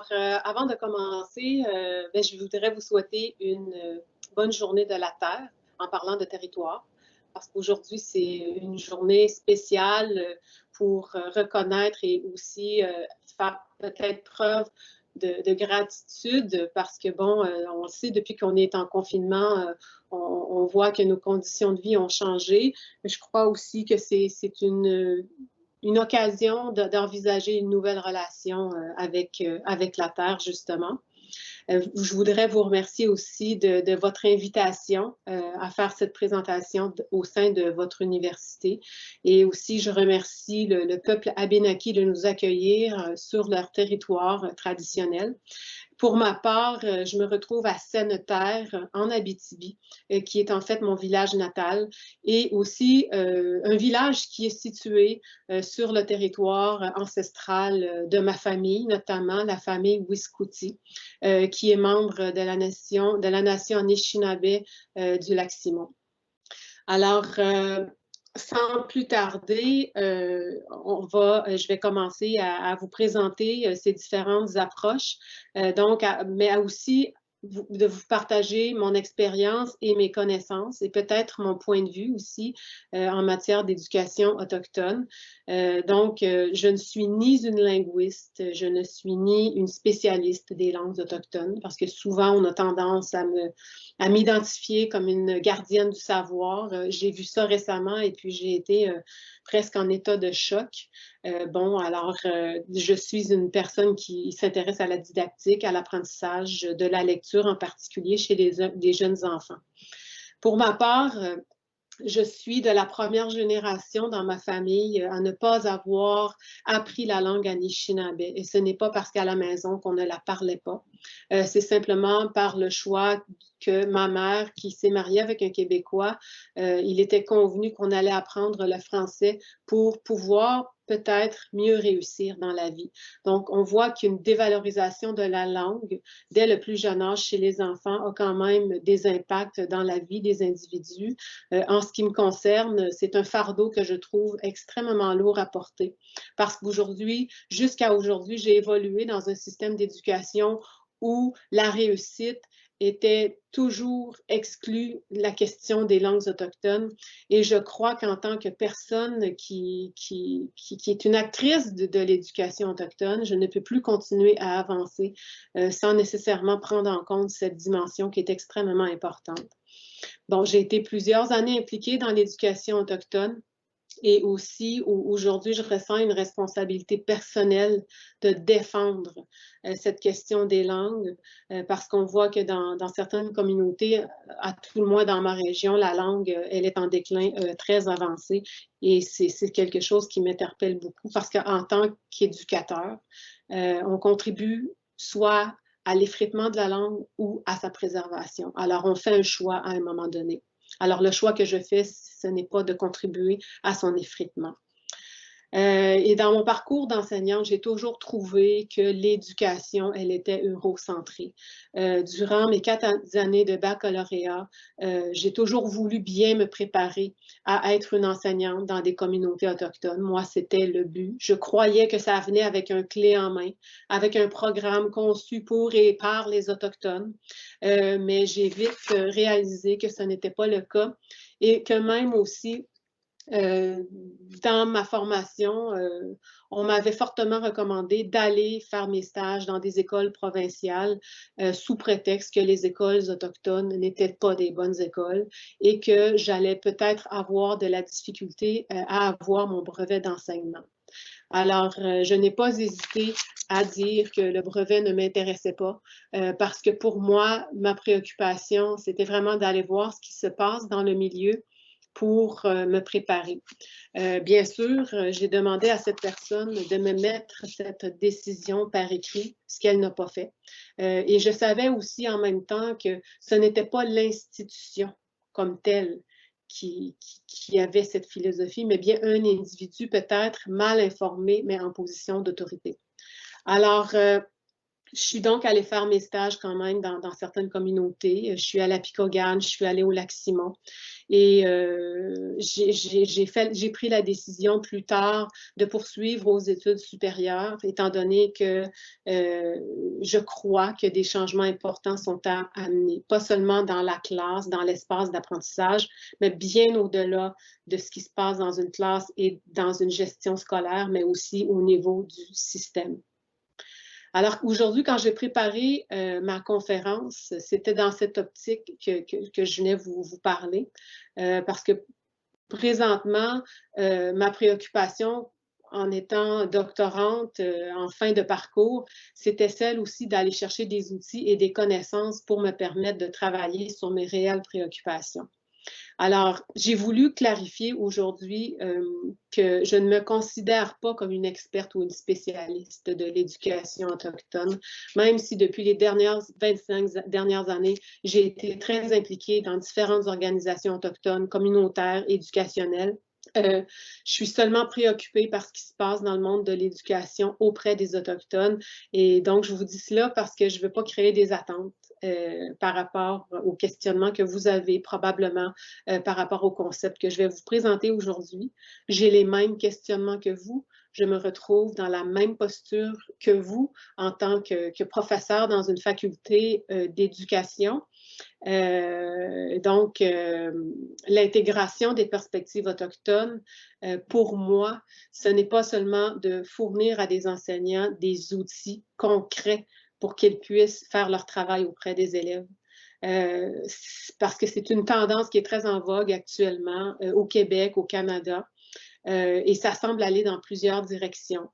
Avant de commencer, je voudrais vous souhaiter une bonne journée de la Terre en parlant de territoire, parce qu'aujourd'hui, c'est une journée spéciale pour reconnaître et aussi faire peut-être preuve de gratitude, parce que, bon, on le sait, depuis qu'on est en confinement, on voit que nos conditions de vie ont changé, mais je crois aussi que c'est une occasion d'envisager une nouvelle relation avec la Terre, justement. Je voudrais vous remercier aussi de votre invitation à faire cette présentation au sein de votre université. Et aussi, je remercie le peuple Abénaki de nous accueillir sur leur territoire traditionnel. Pour ma part, je me retrouve à Seine-Terre, en Abitibi, qui est en fait mon village natal, et aussi un village qui est situé sur le territoire ancestral de ma famille, notamment la famille Wiskouti, qui est membre de la nation Anishinaabe du Lac-Simon. Alors, sans plus tarder, je vais commencer à vous présenter ces différentes approches, mais aussi de vous partager mon expérience et mes connaissances et peut-être mon point de vue aussi en matière d'éducation autochtone. Je ne suis ni une linguiste, je ne suis ni une spécialiste des langues autochtones, parce que souvent on a tendance à m'identifier comme une gardienne du savoir. J'ai vu ça récemment et puis j'ai été presque en état de choc. Je suis une personne qui s'intéresse à la didactique, à l'apprentissage de la lecture, en particulier chez les jeunes enfants. Pour ma part, je suis de la première génération dans ma famille à ne pas avoir appris la langue Anishinaabe. Et ce n'est pas parce qu'à la maison qu'on ne la parlait pas. C'est simplement par le choix que ma mère, qui s'est mariée avec un Québécois, il était convenu qu'on allait apprendre le français pour pouvoir peut-être mieux réussir dans la vie. Donc, on voit qu'une dévalorisation de la langue dès le plus jeune âge chez les enfants a quand même des impacts dans la vie des individus. En ce qui me concerne, c'est un fardeau que je trouve extrêmement lourd à porter. Parce qu'aujourd'hui, jusqu'à aujourd'hui, j'ai évolué dans un système d'éducation où la réussite était toujours exclue la question des langues autochtones. Et je crois qu'en tant que personne qui est une actrice de l'éducation autochtone, je ne peux plus continuer à avancer sans nécessairement prendre en compte cette dimension qui est extrêmement importante. Bon, j'ai été plusieurs années impliquée dans l'éducation autochtone. Et aussi, aujourd'hui, je ressens une responsabilité personnelle de défendre cette question des langues, parce qu'on voit que dans certaines communautés, à tout le moins dans ma région, la langue, elle est en déclin très avancé. Et c'est quelque chose qui m'interpelle beaucoup, parce qu'en tant qu'éducateur, on contribue soit à l'effritement de la langue ou à sa préservation. Alors, on fait un choix à un moment donné. Alors, le choix que je fais, ce n'est pas de contribuer à son effritement. Et dans mon parcours d'enseignante, j'ai toujours trouvé que l'éducation, elle était eurocentrée. Durant mes 4 années de baccalauréat, j'ai toujours voulu bien me préparer à être une enseignante dans des communautés autochtones. Moi, c'était le but. Je croyais que ça venait avec un clé en main, avec un programme conçu pour et par les Autochtones. Mais j'ai vite réalisé que ce n'était pas le cas et que même aussi, dans ma formation, on m'avait fortement recommandé d'aller faire mes stages dans des écoles provinciales sous prétexte que les écoles autochtones n'étaient pas des bonnes écoles et que j'allais peut-être avoir de la difficulté à avoir mon brevet d'enseignement. Alors, je n'ai pas hésité à dire que le brevet ne m'intéressait pas parce que pour moi, ma préoccupation, c'était vraiment d'aller voir ce qui se passe dans le milieu pour me préparer. Bien sûr, j'ai demandé à cette personne de me mettre cette décision par écrit, ce qu'elle n'a pas fait. Et je savais aussi en même temps que ce n'était pas l'institution comme telle qui avait cette philosophie, mais bien un individu peut-être mal informé, mais en position d'autorité. Alors, Je suis donc allée faire mes stages quand même dans certaines communautés. Je suis allée à Picogan, je suis allée au Lac-Simon. Et j'ai pris la décision plus tard de poursuivre aux études supérieures, étant donné que je crois que des changements importants sont à amener, pas seulement dans la classe, dans l'espace d'apprentissage, mais bien au-delà de ce qui se passe dans une classe et dans une gestion scolaire, mais aussi au niveau du système. Alors aujourd'hui, quand j'ai préparé ma conférence, c'était dans cette optique que je venais vous parler, parce que présentement, ma préoccupation en étant doctorante en fin de parcours, c'était celle aussi d'aller chercher des outils et des connaissances pour me permettre de travailler sur mes réelles préoccupations. Alors, j'ai voulu clarifier aujourd'hui que je ne me considère pas comme une experte ou une spécialiste de l'éducation autochtone, même si depuis les 25 dernières années, j'ai été très impliquée dans différentes organisations autochtones, communautaires, éducationnelles. Je suis seulement préoccupée par ce qui se passe dans le monde de l'éducation auprès des Autochtones. Et donc, je vous dis cela parce que je ne veux pas créer des attentes par rapport au questionnement que vous avez probablement par rapport au concept que je vais vous présenter aujourd'hui. J'ai les mêmes questionnements que vous. Je me retrouve dans la même posture que vous en tant que professeur dans une faculté d'éducation. Donc, l'intégration des perspectives autochtones, pour moi, ce n'est pas seulement de fournir à des enseignants des outils concrets pour qu'ils puissent faire leur travail auprès des élèves. Parce que c'est une tendance qui est très en vogue actuellement au Québec, au Canada, et ça semble aller dans plusieurs directions,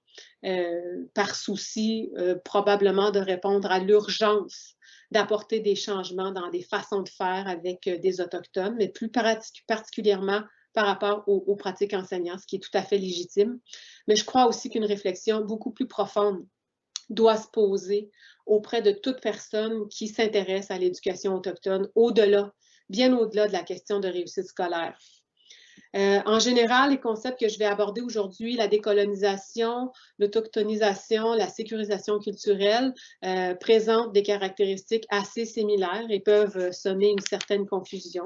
par souci probablement de répondre à l'urgence d'apporter des changements dans des façons de faire avec des Autochtones, mais plus particulièrement par rapport aux pratiques enseignantes, ce qui est tout à fait légitime. Mais je crois aussi qu'une réflexion beaucoup plus profonde doit se poser auprès de toute personne qui s'intéresse à l'éducation autochtone, bien au-delà de la question de réussite scolaire. En général, les concepts que je vais aborder aujourd'hui, la décolonisation, l'autochtonisation, la sécurisation culturelle, présentent des caractéristiques assez similaires et peuvent semer une certaine confusion.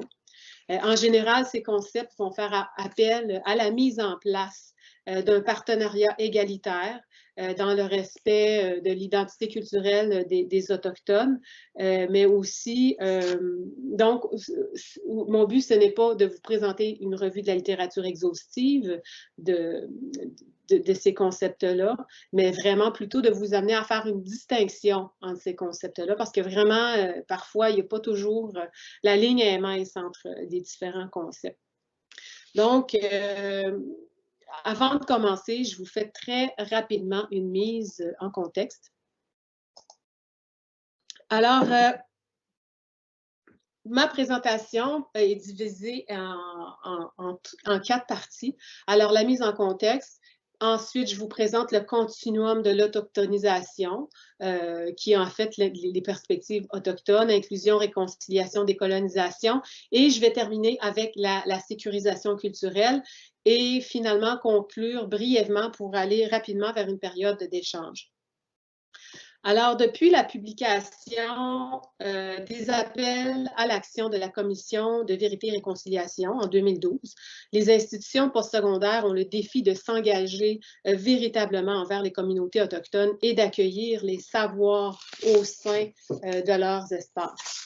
En général, ces concepts vont faire appel à la mise en place d'un partenariat égalitaire dans le respect de l'identité culturelle des Autochtones, mais aussi, donc, mon but, ce n'est pas de vous présenter une revue de la littérature exhaustive de ces concepts-là, mais vraiment plutôt de vous amener à faire une distinction entre ces concepts-là, parce que vraiment, parfois, il n'y a pas toujours, la ligne est mince entre des différents concepts. Donc, avant de commencer, je vous fais très rapidement une mise en contexte. Alors, ma présentation est divisée en 4 parties. Alors, la mise en contexte. Ensuite, je vous présente le continuum de l'autochtonisation, qui est en fait les perspectives autochtones, inclusion, réconciliation, décolonisation. Et je vais terminer avec la sécurisation culturelle et finalement conclure brièvement pour aller rapidement vers une période d'échange. Alors, depuis la publication des appels à l'action de la Commission de vérité et réconciliation en 2012, les institutions postsecondaires ont le défi de s'engager véritablement envers les communautés autochtones et d'accueillir les savoirs au sein de leurs espaces.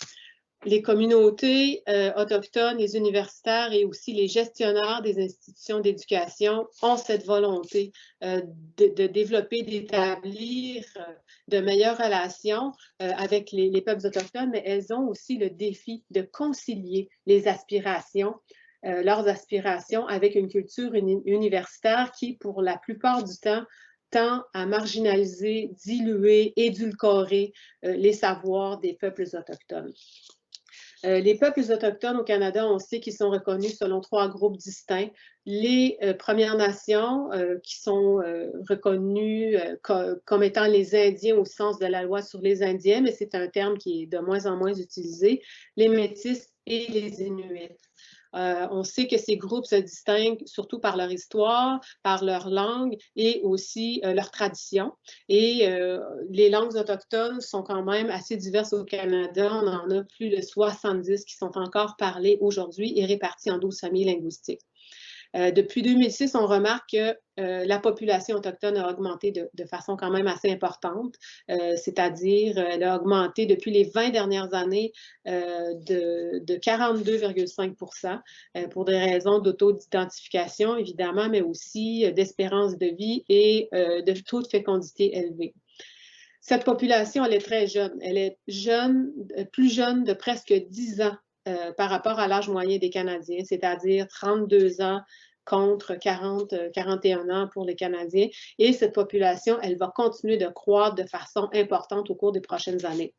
Les communautés autochtones, les universitaires et aussi les gestionnaires des institutions d'éducation ont cette volonté de développer, d'établir de meilleures relations avec les peuples autochtones, mais elles ont aussi le défi de concilier les aspirations, leurs aspirations avec une culture universitaire qui, pour la plupart du temps, tend à marginaliser, diluer, édulcorer les savoirs des peuples autochtones. Les peuples autochtones au Canada, on sait qu'ils sont reconnus selon 3 groupes distincts. Les Premières Nations, qui sont reconnues comme étant les Indiens au sens de la loi sur les Indiens, mais c'est un terme qui est de moins en moins utilisé. Les Métis et les Inuits. On sait que ces groupes se distinguent surtout par leur histoire, par leur langue et aussi leur tradition. Et les langues autochtones sont quand même assez diverses au Canada. On en a plus de 70 qui sont encore parlées aujourd'hui et réparties en 12 familles linguistiques. Depuis 2006, on remarque que la population autochtone a augmenté de façon quand même assez importante, c'est-à-dire elle a augmenté depuis les 20 dernières années de 42,5 pour des raisons d'auto-identification, évidemment, mais aussi d'espérance de vie et de taux de fécondité élevé. Cette population, elle est très jeune. Elle est jeune, plus jeune de presque 10 ans par rapport à l'âge moyen des Canadiens, c'est-à-dire 32 ans contre 41 ans pour les Canadiens. Et cette population, elle va continuer de croître de façon importante au cours des prochaines années.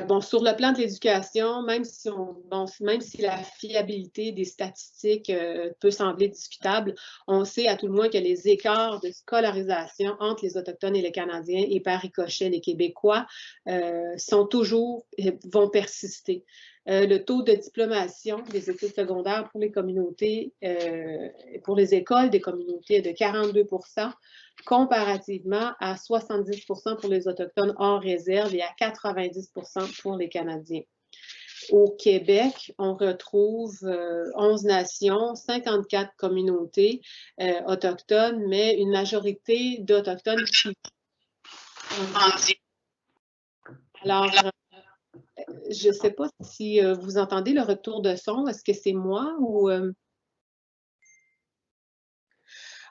Bon, sur le plan de l'éducation, même si la fiabilité des statistiques peut sembler discutable, on sait à tout le moins que les écarts de scolarisation entre les Autochtones et les Canadiens et par ricochet les Québécois vont persister. Le taux de diplomation des études secondaires pour les communautés, pour les écoles des communautés est de 42 %, comparativement à 70 % pour les Autochtones hors réserve et à 90 % pour les Canadiens. Au Québec, on retrouve 11 nations, 54 communautés autochtones, mais une majorité d'Autochtones qui... Alors, je ne sais pas si vous entendez le retour de son. Est-ce que c'est moi ou...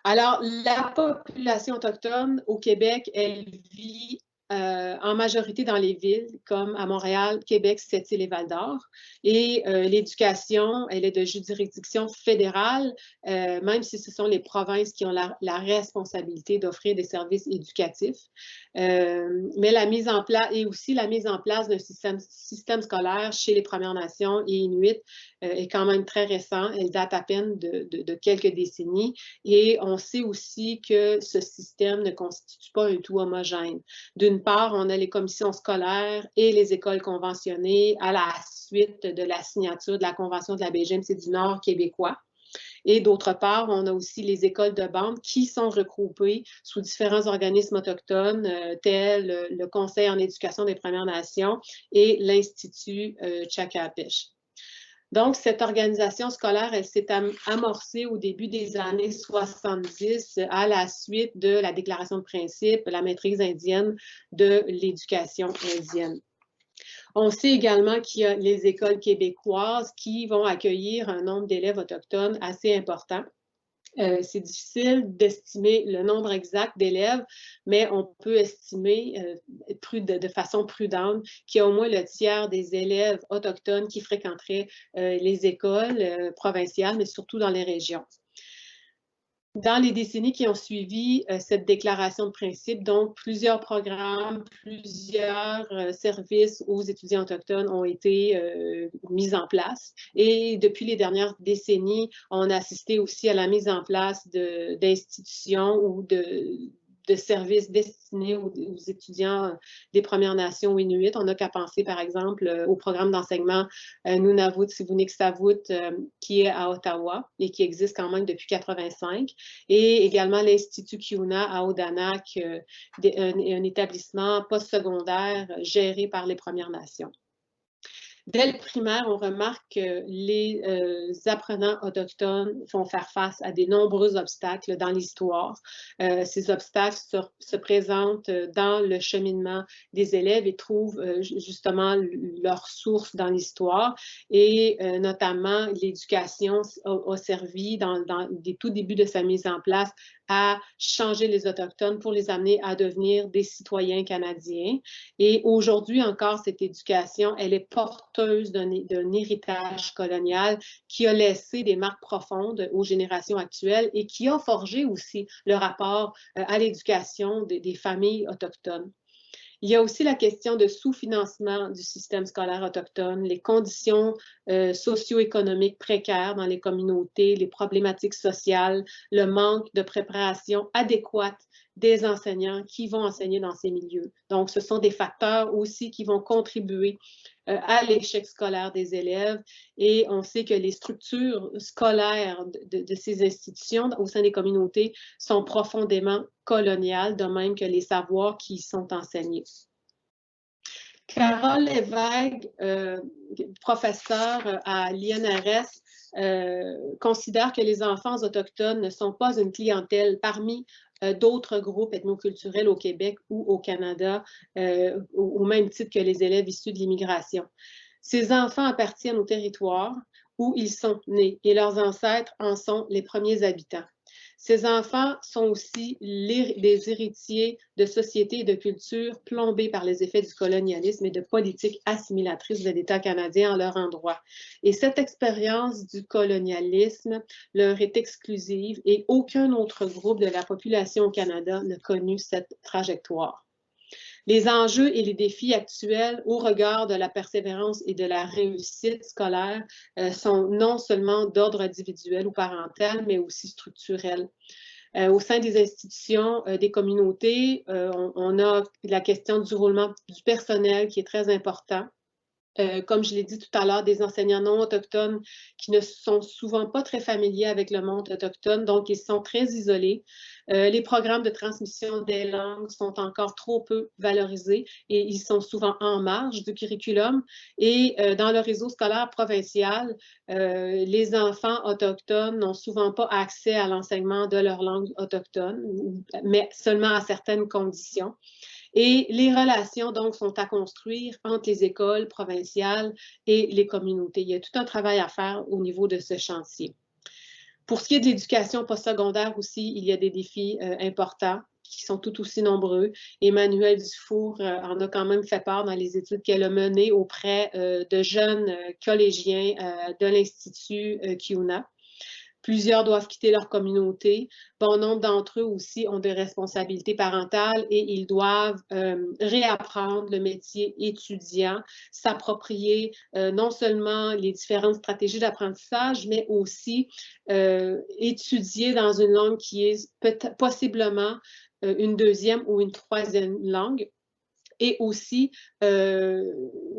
Alors, la population autochtone au Québec, elle vit en majorité dans les villes comme à Montréal, Québec, Sept-Îles et Val-d'Or. Et l'éducation, elle est de juridiction fédérale, même si ce sont les provinces qui ont la responsabilité d'offrir des services éducatifs. Mais la mise en place et aussi la mise en place d'un système scolaire chez les Premières Nations et Inuits est quand même très récent. Elle date à peine de quelques décennies. Et on sait aussi que ce système ne constitue pas un tout homogène. D'une part, on a les commissions scolaires et les écoles conventionnées à la suite de la signature de la Convention de la baie-James et du Nord québécois. Et d'autre part, on a aussi les écoles de bande qui sont regroupées sous différents organismes autochtones, tels le Conseil en éducation des Premières Nations et l'Institut Tchakapish. Donc, cette organisation scolaire, elle s'est amorcée au début des années 70 à la suite de la déclaration de principe, la maîtrise indienne de l'éducation indienne. On sait également qu'il y a les écoles québécoises qui vont accueillir un nombre d'élèves autochtones assez important. C'est difficile d'estimer le nombre exact d'élèves, mais on peut estimer de façon prudente qu'il y a au moins le tiers des élèves autochtones qui fréquenteraient les écoles provinciales, mais surtout dans les régions. Dans les décennies qui ont suivi cette déclaration de principe, donc plusieurs programmes, plusieurs services aux étudiants autochtones ont été mis en place. Et depuis les dernières décennies, on a assisté aussi à la mise en place d'institutions ou de services destinés aux étudiants des Premières Nations ou Inuits. On n'a qu'à penser, par exemple, au programme d'enseignement Nunavut Sivuniksavut qui est à Ottawa et qui existe quand même depuis 1985, et également l'Institut Kiuna à Odanak, un établissement postsecondaire géré par les Premières Nations. Dès le primaire, on remarque que les apprenants autochtones font faire face à de nombreux obstacles dans l'histoire. Ces obstacles se présentent dans le cheminement des élèves et trouvent justement leur source dans l'histoire. Et notamment, l'éducation a servi dans des tout débuts de sa mise en place à changer les Autochtones pour les amener à devenir des citoyens canadiens. Et aujourd'hui encore, cette éducation, elle est porteuse d'un héritage colonial qui a laissé des marques profondes aux générations actuelles et qui a forgé aussi le rapport à l'éducation des familles autochtones. Il y a aussi la question de sous-financement du système scolaire autochtone, les conditions socio-économiques précaires dans les communautés, les problématiques sociales, le manque de préparation adéquate des enseignants qui vont enseigner dans ces milieux. Donc, ce sont des facteurs aussi qui vont contribuer à l'échec scolaire des élèves. Et on sait que les structures scolaires de ces institutions au sein des communautés sont profondément coloniales, de même que les savoirs qui y sont enseignés. Carole Lévesque, professeure à l'INRS, considère que les enfants autochtones ne sont pas une clientèle parmi d'autres groupes ethnoculturels au Québec ou au Canada, au même titre que les élèves issus de l'immigration. Ces enfants appartiennent au territoire où ils sont nés et leurs ancêtres en sont les premiers habitants. Ces enfants sont aussi des héritiers de sociétés et de cultures plombées par les effets du colonialisme et de politiques assimilatrices de l'État canadien en leur endroit. Et cette expérience du colonialisme leur est exclusive et aucun autre groupe de la population au Canada n'a connu cette trajectoire. Les enjeux et les défis actuels au regard de la persévérance et de la réussite scolaire sont non seulement d'ordre individuel ou parental, mais aussi structurels. Au sein des institutions, des communautés, on a la question du roulement du personnel qui est très important. Comme je l'ai dit tout à l'heure, des enseignants non autochtones qui ne sont souvent pas très familiers avec le monde autochtone, donc ils sont très isolés. Les programmes de transmission des langues sont encore trop peu valorisés et ils sont souvent en marge du curriculum. Et dans le réseau scolaire provincial, les enfants autochtones n'ont souvent pas accès à l'enseignement de leur langue autochtone, mais seulement à certaines conditions. Et les relations, donc, sont à construire entre les écoles provinciales et les communautés. Il y a tout un travail à faire au niveau de ce chantier. Pour ce qui est de l'éducation postsecondaire aussi, il y a des défis importants qui sont tout aussi nombreux. Emmanuelle Dufour en a quand même fait part dans les études qu'elle a menées auprès de jeunes collégiens de l'Institut CUNA. Plusieurs doivent quitter leur communauté. Bon nombre d'entre eux aussi ont des responsabilités parentales et ils doivent réapprendre le métier étudiant, s'approprier non seulement les différentes stratégies d'apprentissage, mais aussi étudier dans une langue qui est possiblement une deuxième ou une troisième langue. Et aussi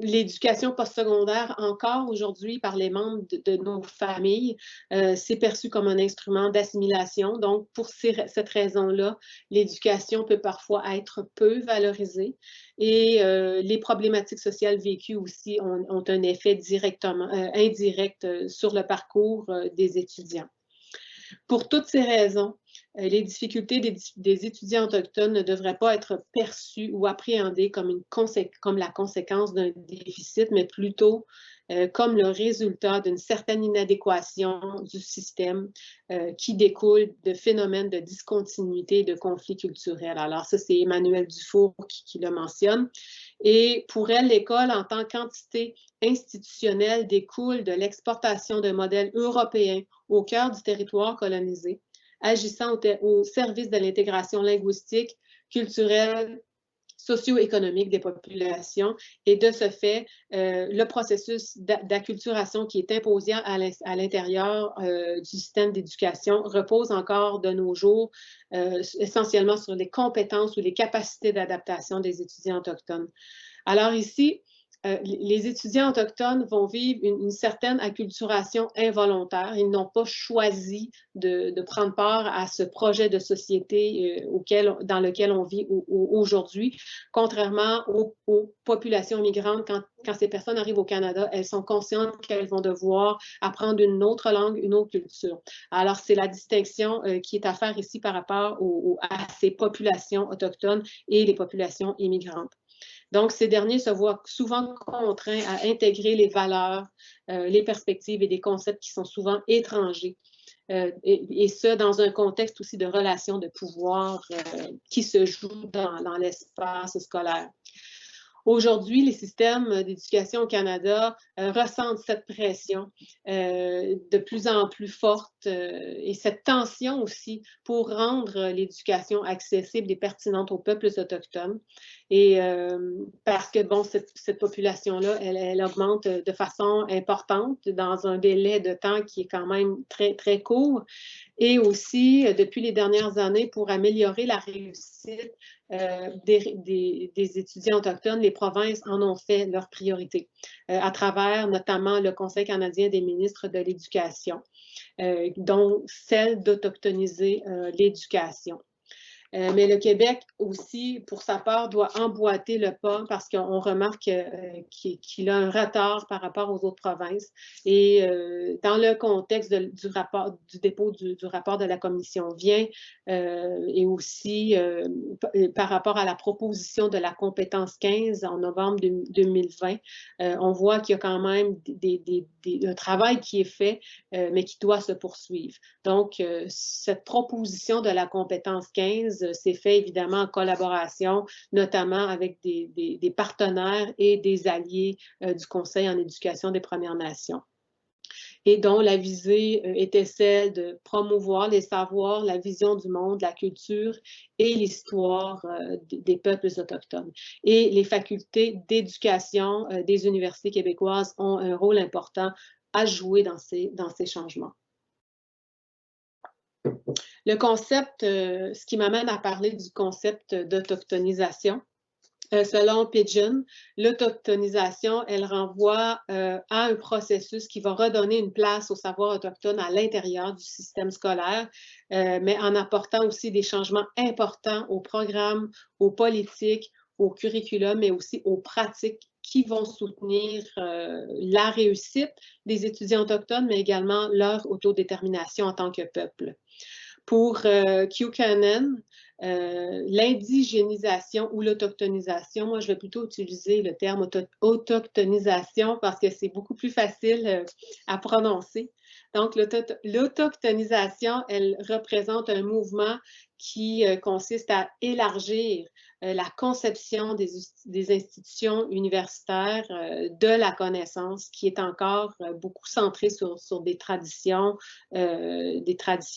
l'éducation postsecondaire, encore aujourd'hui par les membres de nos familles, c'est perçu comme un instrument d'assimilation. Donc, pour cette raison-là, l'éducation peut parfois être peu valorisée et les problématiques sociales vécues aussi ont un effet directement, indirect sur le parcours des étudiants. Pour toutes ces raisons, les difficultés des étudiants autochtones ne devraient pas être perçues ou appréhendées comme la conséquence d'un déficit, mais plutôt comme le résultat d'une certaine inadéquation du système qui découle de phénomènes de discontinuité et de conflits culturels. Alors ça, c'est Emmanuelle Dufour qui le mentionne. Et pour elle, l'école, en tant qu'entité institutionnelle, découle de l'exportation d'un modèle européen au cœur du territoire colonisé, agissant au service de l'intégration linguistique, culturelle, socio-économique des populations. Et de ce fait, le processus d'acculturation qui est imposé à l'intérieur du système d'éducation repose encore de nos jours essentiellement sur les compétences ou les capacités d'adaptation des étudiants autochtones. Alors ici, les étudiants autochtones vont vivre une certaine acculturation involontaire. Ils n'ont pas choisi de prendre part à ce projet de société dans lequel on vit aujourd'hui. Contrairement aux populations migrantes, quand ces personnes arrivent au Canada, elles sont conscientes qu'elles vont devoir apprendre une autre langue, une autre culture. Alors, c'est la distinction qui est à faire ici par rapport à ces populations autochtones et les populations immigrantes. Donc, ces derniers se voient souvent contraints à intégrer les valeurs, les perspectives et des concepts qui sont souvent étrangers. Et ce, dans un contexte aussi de relations de pouvoir qui se jouent dans l'espace scolaire. Aujourd'hui, les systèmes d'éducation au Canada ressentent cette pression de plus en plus forte et cette tension aussi pour rendre l'éducation accessible et pertinente aux peuples autochtones. Et parce que, bon, cette population-là, elle augmente de façon importante dans un délai de temps qui est quand même très, très court. et aussi, depuis les dernières années, pour améliorer la réussite des étudiants autochtones, les provinces en ont fait leur priorité, à travers notamment le Conseil canadien des ministres de l'Éducation, dont celle d'autochtoniser l'éducation. Mais le Québec aussi, pour sa part, doit emboîter le pas parce qu'on remarque qu'il a un retard par rapport aux autres provinces. Et dans le contexte du dépôt du rapport de la commission Vien et aussi par rapport à la proposition de la compétence 15 en novembre 2020, on voit qu'il y a quand même un travail qui est fait, mais qui doit se poursuivre. Donc, cette proposition de la compétence 15 s'est fait évidemment en collaboration, notamment avec des partenaires et des alliés du Conseil en éducation des Premières Nations, et dont la visée était celle de promouvoir les savoirs, la vision du monde, la culture et l'histoire des peuples autochtones. Et les facultés d'éducation des universités québécoises ont un rôle important à jouer dans ces changements. Le concept, ce qui m'amène à parler du concept d'autochtonisation. Selon Pidgeon, l'autochtonisation, elle renvoie à un processus qui va redonner une place au savoir autochtone à l'intérieur du système scolaire, mais en apportant aussi des changements importants aux programmes, aux politiques, au curriculum, mais aussi aux pratiques qui vont soutenir la réussite des étudiants autochtones, mais également leur autodétermination en tant que peuple. Pour Buchanan, l'indigénisation ou l'autochtonisation, moi je vais plutôt utiliser le terme autochtonisation parce que c'est beaucoup plus facile à prononcer. Donc l'autochtonisation, elle représente un mouvement qui consiste à élargir la conception des institutions universitaires de la connaissance, qui est encore beaucoup centrée sur des traditions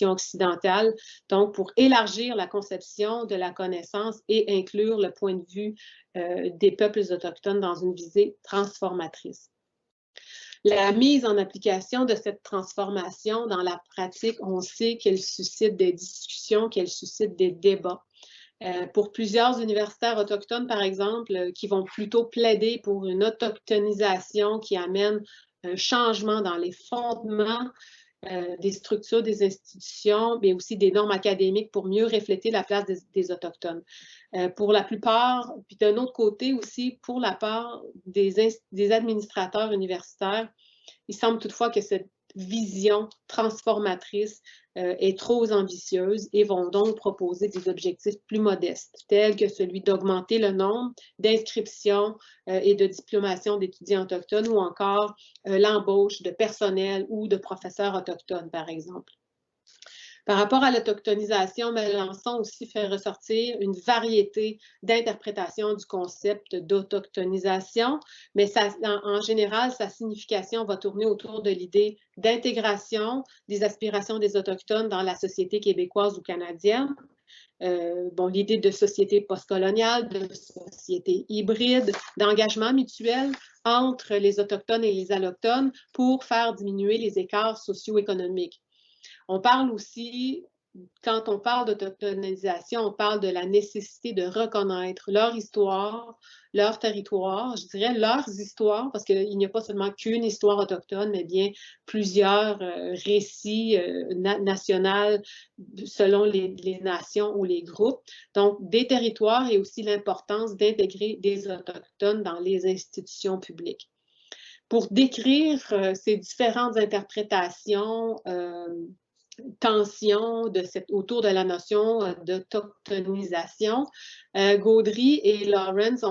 occidentales. Donc, pour élargir la conception de la connaissance et inclure le point de vue des peuples autochtones dans une visée transformatrice. La mise en application de cette transformation dans la pratique, on sait qu'elle suscite des discussions, qu'elle suscite des débats. Pour plusieurs universitaires autochtones, par exemple, qui vont plutôt plaider pour une autochtonisation qui amène un changement dans les fondements des structures, des institutions, mais aussi des normes académiques pour mieux refléter la place des Autochtones. Pour la plupart, puis d'un autre côté aussi, pour la part des administrateurs universitaires, il semble toutefois que cette vision transformatrice est trop ambitieuse et vont donc proposer des objectifs plus modestes, tels que celui d'augmenter le nombre d'inscriptions et de diplomation d'étudiants autochtones ou encore l'embauche de personnel ou de professeurs autochtones, par exemple. Par rapport à l'autochtonisation, Melançon aussi fait ressortir une variété d'interprétations du concept d'autochtonisation, mais en général, sa signification va tourner autour de l'idée d'intégration des aspirations des Autochtones dans la société québécoise ou canadienne. L'idée de société postcoloniale, de société hybride, d'engagement mutuel entre les Autochtones et les Allochtones pour faire diminuer les écarts socio-économiques. On parle aussi, quand on parle d'autochtonisation, on parle de la nécessité de reconnaître leur histoire, leur territoire, je dirais leurs histoires, parce qu'il n'y a pas seulement qu'une histoire autochtone, mais bien plusieurs récits nationaux selon les nations ou les groupes. Donc, des territoires et aussi l'importance d'intégrer des Autochtones dans les institutions publiques. Pour décrire ces différentes interprétations, tension autour de la notion d'autochtonisation. Gaudry et Lawrence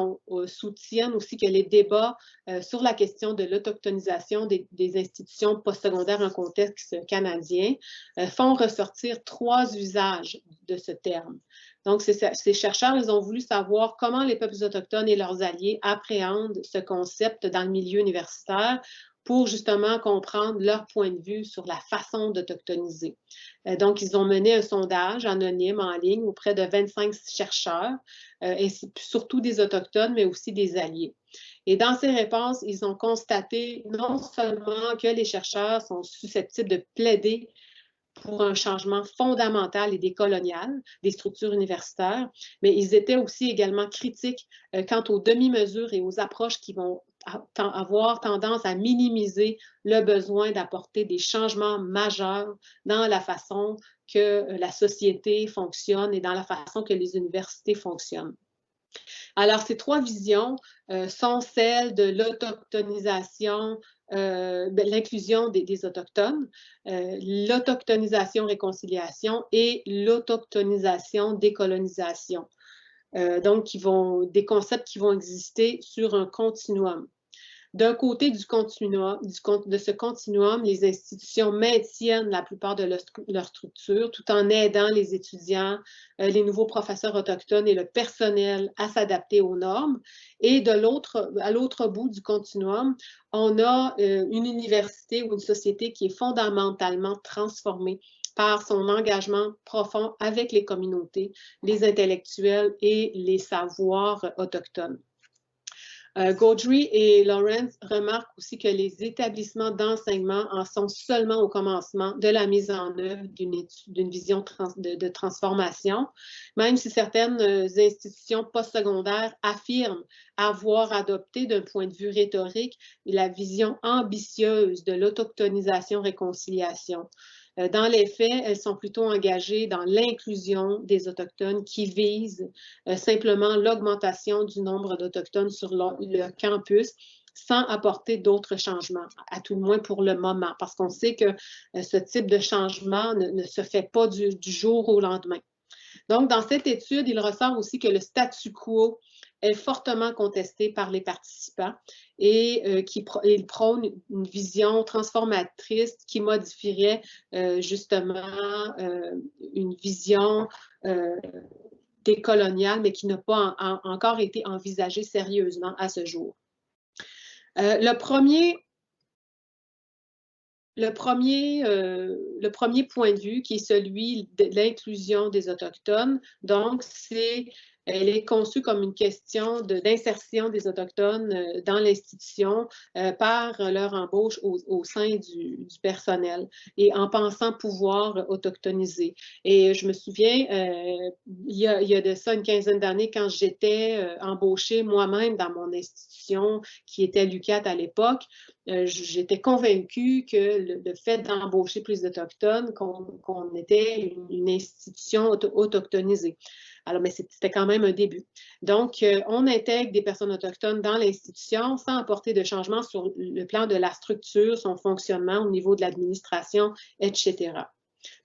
soutiennent aussi que les débats sur la question de l'autochtonisation des institutions postsecondaires en contexte canadien font ressortir 3 usages de ce terme. Donc, ces chercheurs, ils ont voulu savoir comment les peuples autochtones et leurs alliés appréhendent ce concept dans le milieu universitaire pour justement comprendre leur point de vue sur la façon d'autochtoniser. Donc, ils ont mené un sondage anonyme en ligne auprès de 25 chercheurs, et surtout des Autochtones, mais aussi des alliés. Et dans ces réponses, ils ont constaté non seulement que les chercheurs sont susceptibles de plaider pour un changement fondamental et décolonial des structures universitaires, mais ils étaient aussi également critiques quant aux demi-mesures et aux approches qui vont avoir tendance à minimiser le besoin d'apporter des changements majeurs dans la façon que la société fonctionne et dans la façon que les universités fonctionnent. Alors, ces trois visions sont celles de l'autochtonisation, l'inclusion des Autochtones, l'autochtonisation-réconciliation et l'autochtonisation-décolonisation. Donc, des concepts qui vont exister sur un continuum. D'un côté de ce continuum, les institutions maintiennent la plupart de leur structure tout en aidant les étudiants, les nouveaux professeurs autochtones et le personnel à s'adapter aux normes. Et à l'autre bout du continuum, on a une université ou une société qui est fondamentalement transformée par son engagement profond avec les communautés, les intellectuels et les savoirs autochtones. Gaudry et Lawrence remarquent aussi que les établissements d'enseignement en sont seulement au commencement de la mise en œuvre d'une vision de transformation, même si certaines institutions postsecondaires affirment avoir adopté d'un point de vue rhétorique la vision ambitieuse de l'autochtonisation-réconciliation. Dans les faits, elles sont plutôt engagées dans l'inclusion des Autochtones qui vise simplement l'augmentation du nombre d'Autochtones sur le campus sans apporter d'autres changements, à tout le moins pour le moment, parce qu'on sait que ce type de changement ne se fait pas du jour au lendemain. Donc, dans cette étude, il ressort aussi que le statu quo est fortement contesté par les participants et il prône une vision transformatrice qui modifierait justement une vision décoloniale, mais qui n'a pas encore été envisagée sérieusement à ce jour. Le premier point de vue, qui est celui de l'inclusion des Autochtones, donc elle est conçue comme une question d'insertion des Autochtones dans l'institution par leur embauche au sein du personnel et en pensant pouvoir autochtoniser. Et je me souviens, il y a de ça une quinzaine d'années, quand j'étais embauchée moi-même dans mon institution qui était l'UQAT à l'époque, j'étais convaincue que le fait d'embaucher plus d'Autochtones, qu'on était une institution autochtonisée. Alors, mais c'était quand même un début. Donc, on intègre des personnes autochtones dans l'institution sans apporter de changement sur le plan de la structure, son fonctionnement au niveau de l'administration, etc.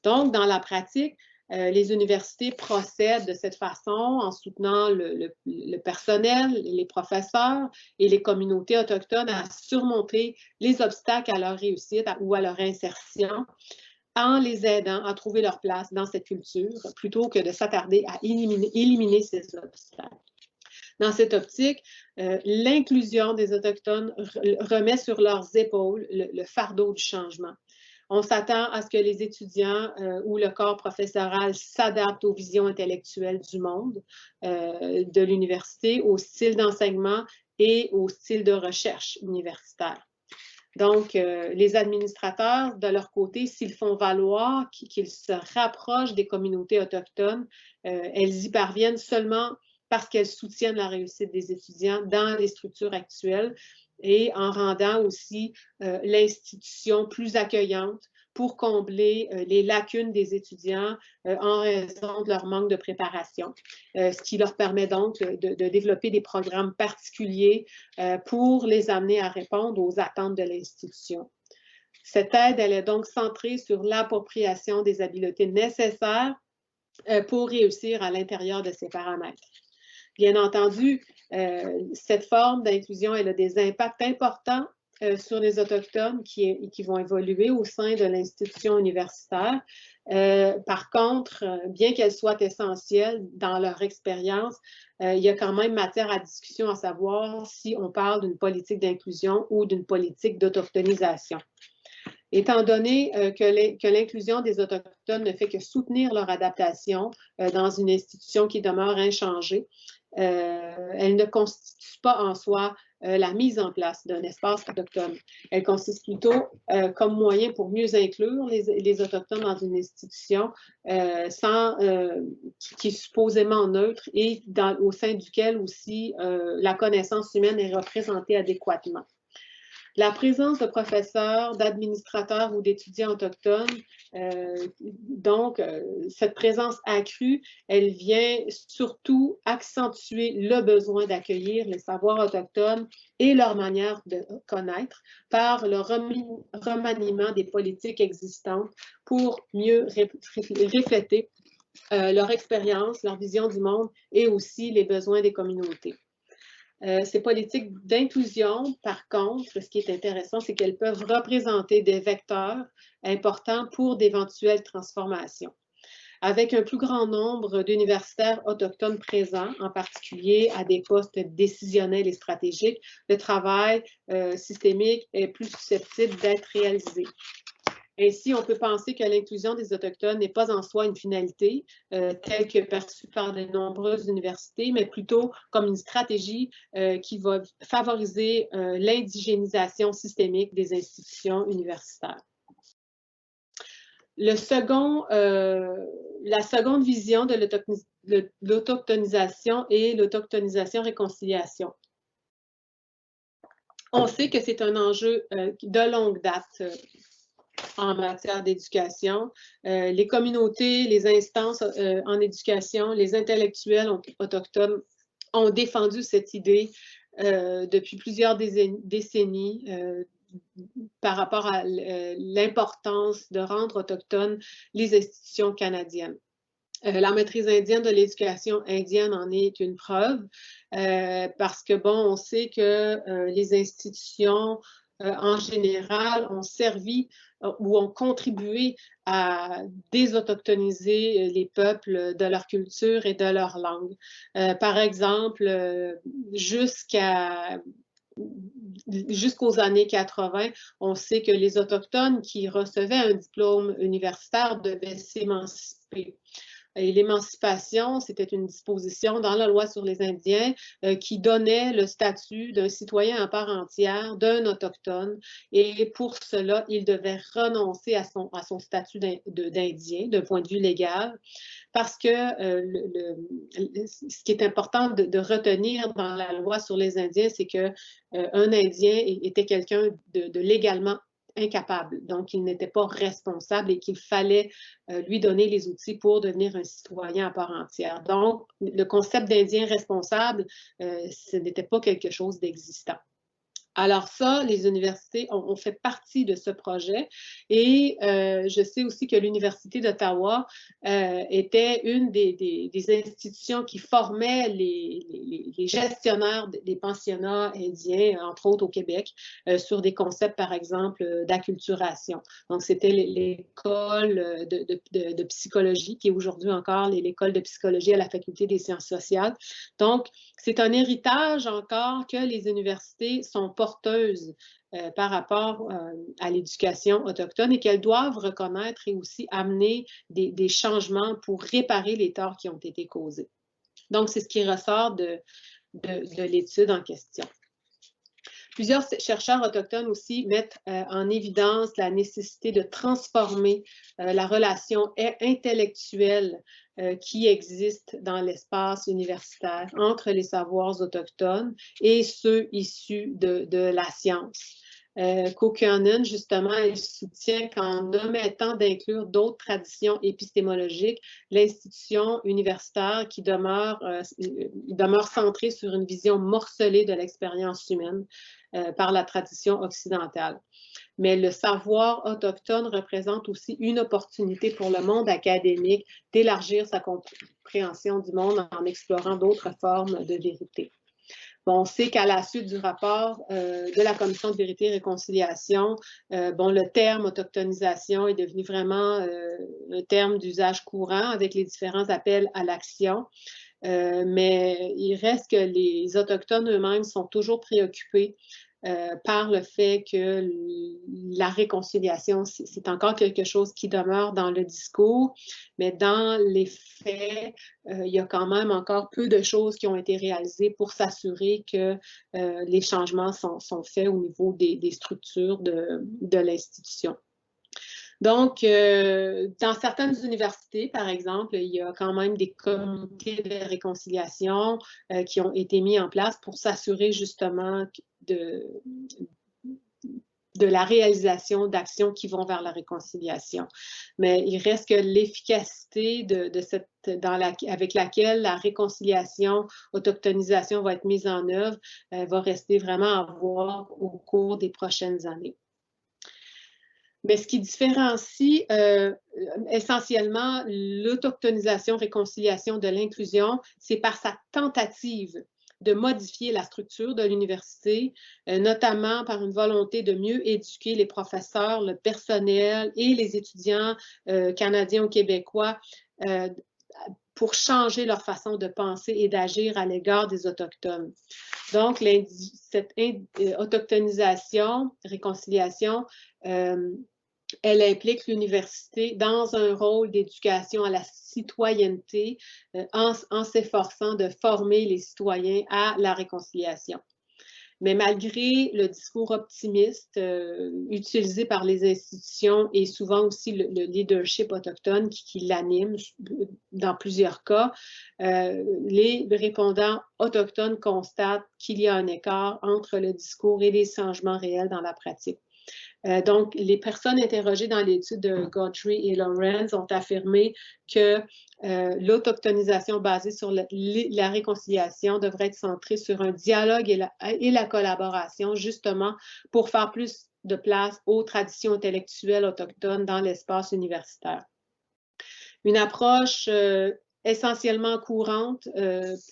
Donc, dans la pratique, les universités procèdent de cette façon en soutenant le personnel, les professeurs et les communautés autochtones à surmonter les obstacles à leur réussite ou à leur insertion en les aidant à trouver leur place dans cette culture plutôt que de s'attarder à éliminer ces obstacles. Dans cette optique, l'inclusion des Autochtones remet sur leurs épaules le fardeau du changement. On s'attend à ce que les étudiants ou le corps professoral s'adaptent aux visions intellectuelles du monde, de l'université, au style d'enseignement et au style de recherche universitaire. Donc, les administrateurs, de leur côté, s'ils font valoir qu'ils se rapprochent des communautés autochtones, elles y parviennent seulement parce qu'elles soutiennent la réussite des étudiants dans les structures actuelles et en rendant aussi l'institution plus accueillante pour combler les lacunes des étudiants en raison de leur manque de préparation, ce qui leur permet donc de développer des programmes particuliers pour les amener à répondre aux attentes de l'institution. Cette aide, elle est donc centrée sur l'appropriation des habiletés nécessaires pour réussir à l'intérieur de ces paramètres. Bien entendu, cette forme d'inclusion, elle a des impacts importants sur les Autochtones qui vont évoluer au sein de l'institution universitaire. Par contre, bien qu'elles soient essentielles dans leur expérience, il y a quand même matière à discussion à savoir si on parle d'une politique d'inclusion ou d'une politique d'autochtonisation. Étant donné que l'inclusion des Autochtones ne fait que soutenir leur adaptation dans une institution qui demeure inchangée, elle ne constitue pas en soi la mise en place d'un espace autochtone. Elle consiste plutôt comme moyen pour mieux inclure les Autochtones dans une institution qui est supposément neutre et au sein duquel aussi la connaissance humaine est représentée adéquatement. La présence de professeurs, d'administrateurs ou d'étudiants autochtones, cette présence accrue, elle vient surtout accentuer le besoin d'accueillir les savoirs autochtones et leur manière de connaître par le remaniement des politiques existantes pour mieux refléter leur expérience, leur vision du monde et aussi les besoins des communautés. Ces politiques d'inclusion, par contre, ce qui est intéressant, c'est qu'elles peuvent représenter des vecteurs importants pour d'éventuelles transformations. Avec un plus grand nombre d'universitaires autochtones présents, en particulier à des postes décisionnels et stratégiques, le travail systémique est plus susceptible d'être réalisé. Ainsi, on peut penser que l'inclusion des Autochtones n'est pas en soi une finalité telle que perçue par de nombreuses universités, mais plutôt comme une stratégie qui va favoriser l'indigénisation systémique des institutions universitaires. La seconde vision de l'autochtonisation est l'autochtonisation-réconciliation. On sait que c'est un enjeu de longue date en matière d'éducation. Les communautés, les instances en éducation, les intellectuels autochtones ont défendu cette idée depuis plusieurs décennies par rapport à l'importance de rendre autochtones les institutions canadiennes. La maîtrise indienne de l'éducation indienne en est une preuve parce que, bon, on sait que les institutions en général ont servi ou ont contribué à désautochtoniser les peuples de leur culture et de leur langue. Par exemple, jusqu'aux années 80, on sait que les Autochtones qui recevaient un diplôme universitaire devaient s'émanciper. Et l'émancipation, c'était une disposition dans la loi sur les Indiens qui donnait le statut d'un citoyen à part entière, d'un autochtone. Et pour cela, il devait renoncer à son statut d'Indien, d'un point de vue légal, parce que ce qui est important de retenir dans la loi sur les Indiens, c'est qu'un Indien était quelqu'un de légalement incapable. Donc, il n'était pas responsable et qu'il fallait lui donner les outils pour devenir un citoyen à part entière. Donc, le concept d'Indien responsable, ce n'était pas quelque chose d'existant. Alors ça, les universités ont fait partie de ce projet et je sais aussi que l'Université d'Ottawa était une des institutions qui formait les gestionnaires des pensionnats indiens, entre autres au Québec, sur des concepts, par exemple, d'acculturation. Donc, c'était l'école de psychologie, qui est aujourd'hui encore l'école de psychologie à la Faculté des sciences sociales. Donc, c'est un héritage encore que les universités sont porteuses par rapport à l'éducation autochtone et qu'elles doivent reconnaître et aussi amener des changements pour réparer les torts qui ont été causés. Donc, c'est ce qui ressort de l'étude en question. Plusieurs chercheurs autochtones aussi mettent en évidence la nécessité de transformer la relation intellectuelle qui existe dans l'espace universitaire entre les savoirs autochtones et ceux issus de la science. Koukkonen, justement, il soutient qu'en omettant d'inclure d'autres traditions épistémologiques, l'institution universitaire qui demeure centrée sur une vision morcelée de l'expérience humaine par la tradition occidentale. Mais le savoir autochtone représente aussi une opportunité pour le monde académique d'élargir sa compréhension du monde en explorant d'autres formes de vérité. Bon, on sait qu'à la suite du rapport de la Commission de vérité et réconciliation, le terme autochtonisation est devenu vraiment un terme d'usage courant avec les différents appels à l'action. Mais il reste que les Autochtones eux-mêmes sont toujours préoccupés par le fait que la réconciliation, c'est encore quelque chose qui demeure dans le discours, mais dans les faits, il y a quand même encore peu de choses qui ont été réalisées pour s'assurer que les changements sont faits au niveau des structures de l'institution. Donc, dans certaines universités, par exemple, il y a quand même des comités de réconciliation qui ont été mis en place pour s'assurer justement de la réalisation d'actions qui vont vers la réconciliation. Mais il reste que l'efficacité avec laquelle la réconciliation, autochtonisation va être mise en œuvre va rester vraiment à voir au cours des prochaines années. Mais ce qui différencie essentiellement l'autochtonisation, réconciliation de l'inclusion, c'est par sa tentative de modifier la structure de l'université, notamment par une volonté de mieux éduquer les professeurs, le personnel et les étudiants canadiens ou québécois pour changer leur façon de penser et d'agir à l'égard des Autochtones. Donc, cette autochtonisation, réconciliation, elle implique l'université dans un rôle d'éducation à la citoyenneté en s'efforçant de former les citoyens à la réconciliation. Mais malgré le discours optimiste utilisé par les institutions et souvent aussi le leadership autochtone qui l'anime dans plusieurs cas, les répondants autochtones constatent qu'il y a un écart entre le discours et les changements réels dans la pratique. Donc, les personnes interrogées dans l'étude de Godfrey et Lorenz ont affirmé que l'autochtonisation basée sur la réconciliation devrait être centrée sur un dialogue et la collaboration, justement pour faire plus de place aux traditions intellectuelles autochtones dans l'espace universitaire. Une approche essentiellement courante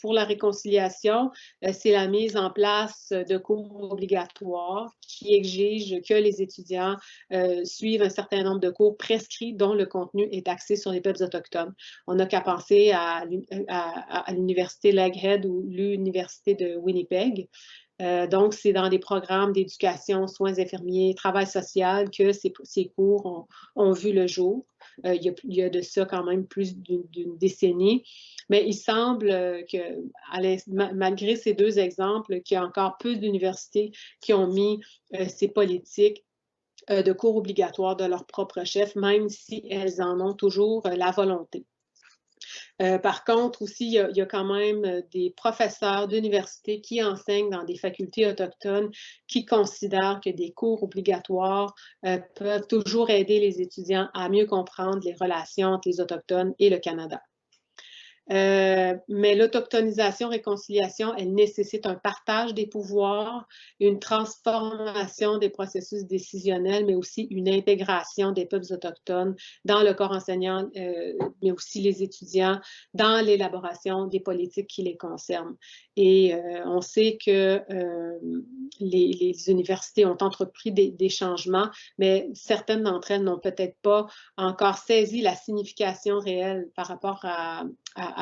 pour la réconciliation, c'est la mise en place de cours obligatoires qui exigent que les étudiants suivent un certain nombre de cours prescrits dont le contenu est axé sur les peuples autochtones. On n'a qu'à penser à l'université Lakehead ou l'université de Winnipeg. Donc, c'est dans des programmes d'éducation, soins infirmiers, travail social que ces cours ont vu le jour. Il y a de ça quand même plus d'une décennie. Mais il semble que, malgré ces deux exemples, qu'il y a encore peu d'universités qui ont mis ces politiques de cours obligatoires de leur propre chef, même si elles en ont toujours la volonté. Par contre, aussi, il y a quand même des professeurs d'université qui enseignent dans des facultés autochtones qui considèrent que des cours obligatoires peuvent toujours aider les étudiants à mieux comprendre les relations entre les Autochtones et le Canada. Mais l'autochtonisation, réconciliation, elle nécessite un partage des pouvoirs, une transformation des processus décisionnels, mais aussi une intégration des peuples autochtones dans le corps enseignant, mais aussi les étudiants dans l'élaboration des politiques qui les concernent. Et on sait que les universités ont entrepris des changements, mais certaines d'entre elles n'ont peut-être pas encore saisi la signification réelle par rapport à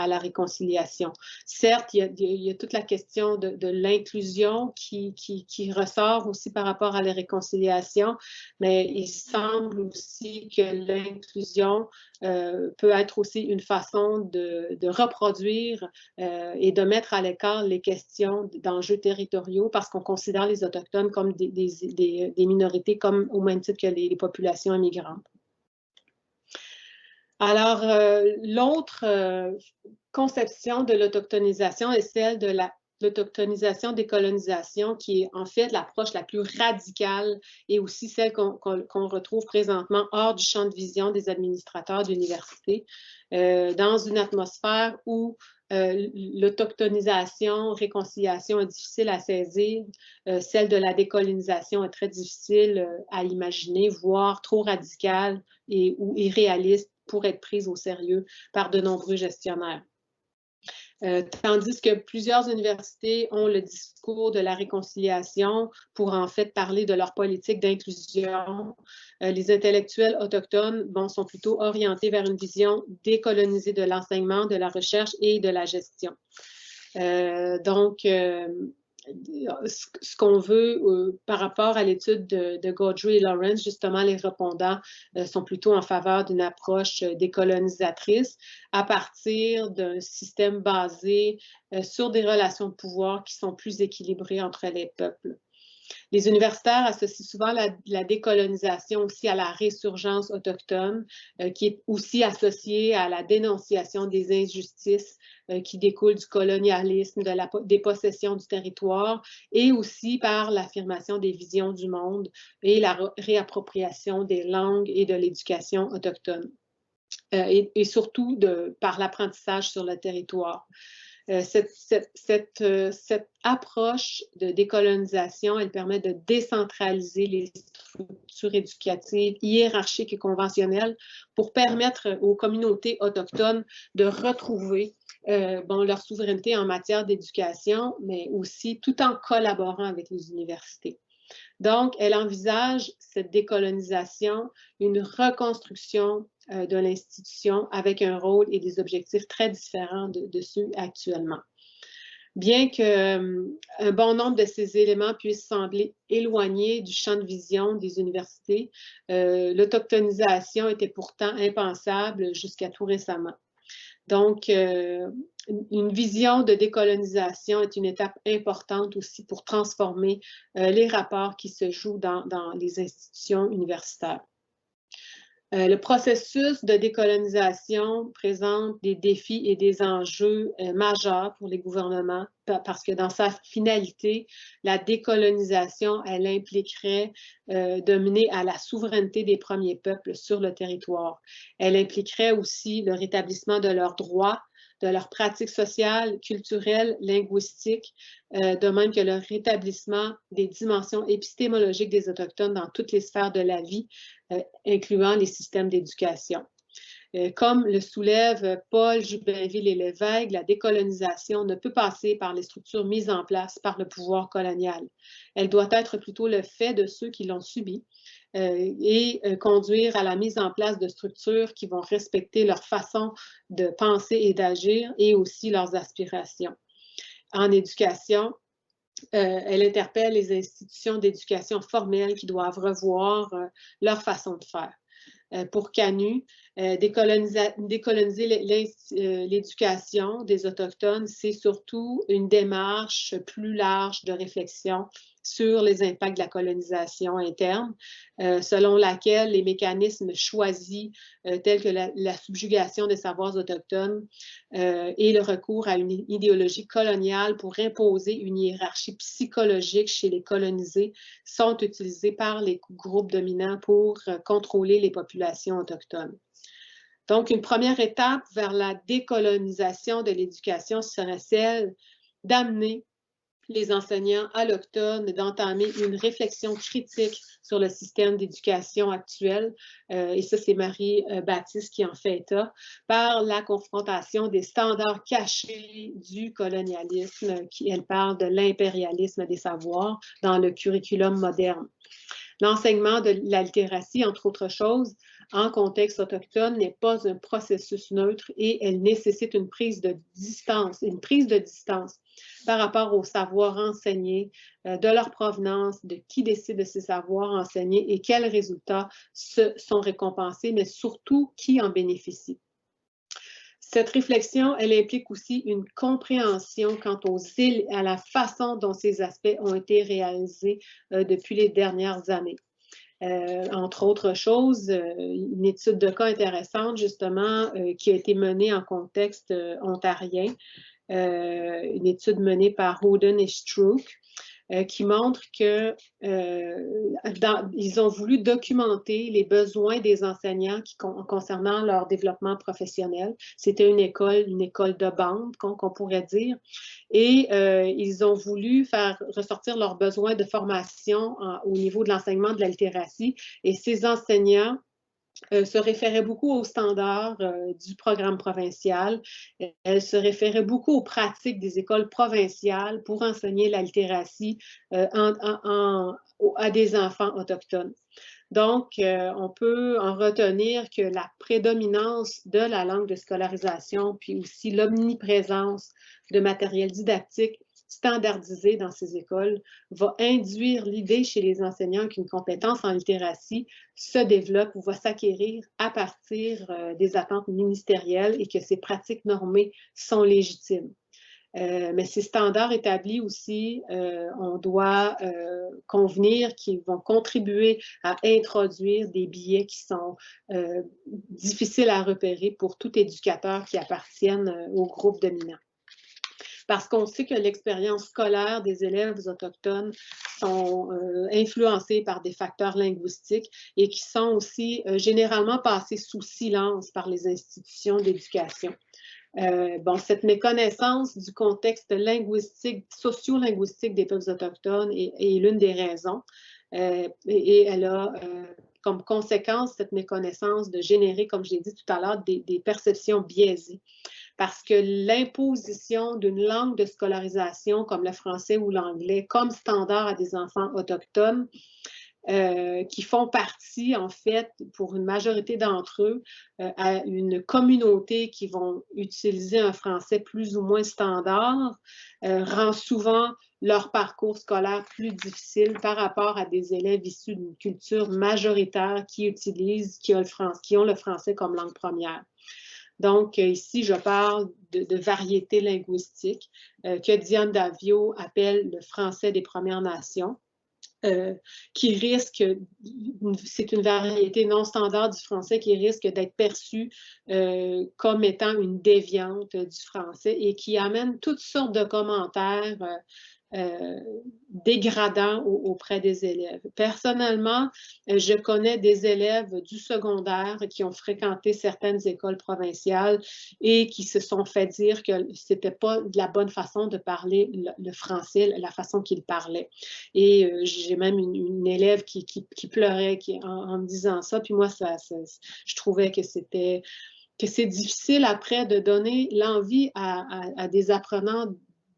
la réconciliation. Certes, il y a toute la question de l'inclusion qui ressort aussi par rapport à la réconciliation, mais il semble aussi que l'inclusion peut être aussi une façon de reproduire et de mettre à l'écart les questions d'enjeux territoriaux parce qu'on considère les Autochtones comme des minorités comme au même titre que les populations immigrantes. Alors, l'autre conception de l'autochtonisation est celle de l'autochtonisation décolonisation, qui est en fait l'approche la plus radicale et aussi celle qu'on retrouve présentement hors du champ de vision des administrateurs d'université, dans une atmosphère où l'autochtonisation, réconciliation est difficile à saisir, celle de la décolonisation est très difficile à imaginer, voire trop radicale ou irréaliste pour être prise au sérieux par de nombreux gestionnaires. Tandis que plusieurs universités ont le discours de la réconciliation pour en fait parler de leur politique d'inclusion. Les intellectuels autochtones sont plutôt orientés vers une vision décolonisée de l'enseignement, de la recherche et de la gestion. Donc, ce qu'on veut par rapport à l'étude de Gaudry et Lawrence, justement, les répondants sont plutôt en faveur d'une approche décolonisatrice à partir d'un système basé sur des relations de pouvoir qui sont plus équilibrées entre les peuples. Les universitaires associent souvent la décolonisation aussi à la résurgence autochtone, qui est aussi associée à la dénonciation des injustices qui découlent du colonialisme, des possessions du territoire, et aussi par l'affirmation des visions du monde et la réappropriation des langues et de l'éducation autochtone, et surtout par l'apprentissage sur le territoire. Cette approche de décolonisation, elle permet de décentraliser les structures éducatives hiérarchiques et conventionnelles pour permettre aux communautés autochtones de retrouver leur souveraineté en matière d'éducation, mais aussi tout en collaborant avec les universités. Donc, elle envisage cette décolonisation, une reconstruction de l'institution avec un rôle et des objectifs très différents de ceux actuellement. Bien qu'un bon nombre de ces éléments puissent sembler éloignés du champ de vision des universités, l'autochtonisation était pourtant impensable jusqu'à tout récemment. Donc, une vision de décolonisation est une étape importante aussi pour transformer les rapports qui se jouent dans les institutions universitaires. Le processus de décolonisation présente des défis et des enjeux majeurs pour les gouvernements parce que dans sa finalité, la décolonisation, elle impliquerait de mener à la souveraineté des premiers peuples sur le territoire. Elle impliquerait aussi le rétablissement de leurs droits, de leurs pratiques sociales, culturelles, linguistiques, de même que le rétablissement des dimensions épistémologiques des Autochtones dans toutes les sphères de la vie, incluant les systèmes d'éducation. Comme le soulèvent Paul Joubinville et Lévesque, la décolonisation ne peut passer par les structures mises en place par le pouvoir colonial. Elle doit être plutôt le fait de ceux qui l'ont subi et conduire à la mise en place de structures qui vont respecter leur façon de penser et d'agir et aussi leurs aspirations. En éducation, elle interpelle les institutions d'éducation formelle qui doivent revoir leur façon de faire. Pour Canu, décoloniser l'éducation des Autochtones, c'est surtout une démarche plus large de réflexion sur les impacts de la colonisation interne, selon laquelle les mécanismes choisis tels que la subjugation des savoirs autochtones et le recours à une idéologie coloniale pour imposer une hiérarchie psychologique chez les colonisés sont utilisés par les groupes dominants pour contrôler les populations autochtones. Donc, une première étape vers la décolonisation de l'éducation serait celle d'amener les enseignants allochtones d'entamer une réflexion critique sur le système d'éducation actuel, et ça c'est Marie-Baptiste qui en fait état, par la confrontation des standards cachés du colonialisme, elle parle de l'impérialisme des savoirs dans le curriculum moderne. L'enseignement de la littératie, entre autres choses, en contexte autochtone, n'est pas un processus neutre et elle nécessite une prise de distance par rapport aux savoirs enseignés, de leur provenance, de qui décide de ces savoirs enseignés et quels résultats sont récompensés, mais surtout qui en bénéficie. Cette réflexion, elle implique aussi une compréhension quant à la façon dont ces aspects ont été réalisés depuis les dernières années. Entre autres choses, une étude de cas intéressante, justement, qui a été menée en contexte ontarien, une étude menée par Howden et Strouk, qui montre que ils ont voulu documenter les besoins des enseignants concernant leur développement professionnel. C'était une école de bande, qu'on pourrait dire. Et ils ont voulu faire ressortir leurs besoins de formation au niveau de l'enseignement de la littératie. Et ces enseignants se référait beaucoup aux standards du programme provincial. Elle se référait beaucoup aux pratiques des écoles provinciales pour enseigner la littératie à des enfants autochtones. Donc, on peut en retenir que la prédominance de la langue de scolarisation, puis aussi l'omniprésence de matériel didactique standardisée dans ces écoles va induire l'idée chez les enseignants qu'une compétence en littératie se développe ou va s'acquérir à partir des attentes ministérielles et que ces pratiques normées sont légitimes. Mais ces standards établis aussi, on doit convenir qu'ils vont contribuer à introduire des biais qui sont difficiles à repérer pour tout éducateur qui appartienne au groupe dominant. Parce qu'on sait que l'expérience scolaire des élèves autochtones sont influencées par des facteurs linguistiques et qui sont aussi généralement passés sous silence par les institutions d'éducation. Cette méconnaissance du contexte linguistique, socio-linguistique des peuples autochtones est l'une des raisons. Et elle a comme conséquence, cette méconnaissance, de générer, comme je l'ai dit tout à l'heure, des perceptions biaisées. Parce que l'imposition d'une langue de scolarisation comme le français ou l'anglais comme standard à des enfants autochtones, qui font partie, en fait, pour une majorité d'entre eux, à une communauté qui vont utiliser un français plus ou moins standard, rend souvent leur parcours scolaire plus difficile par rapport à des élèves issus d'une culture majoritaire qui ont le français comme langue première. Donc, ici, je parle de variété linguistique que Diane Davio appelle le français des Premières Nations. Qui risque, c'est une variété non standard du français qui risque d'être perçue comme étant une déviante du français et qui amène toutes sortes de commentaires dégradants auprès des élèves. Personnellement, je connais des élèves du secondaire qui ont fréquenté certaines écoles provinciales et qui se sont fait dire que c'était pas la bonne façon de parler le français, la façon qu'ils parlaient. Et j'ai même une élève qui pleurait en me disant ça, puis moi, je trouvais que c'est difficile après de donner l'envie à des apprenants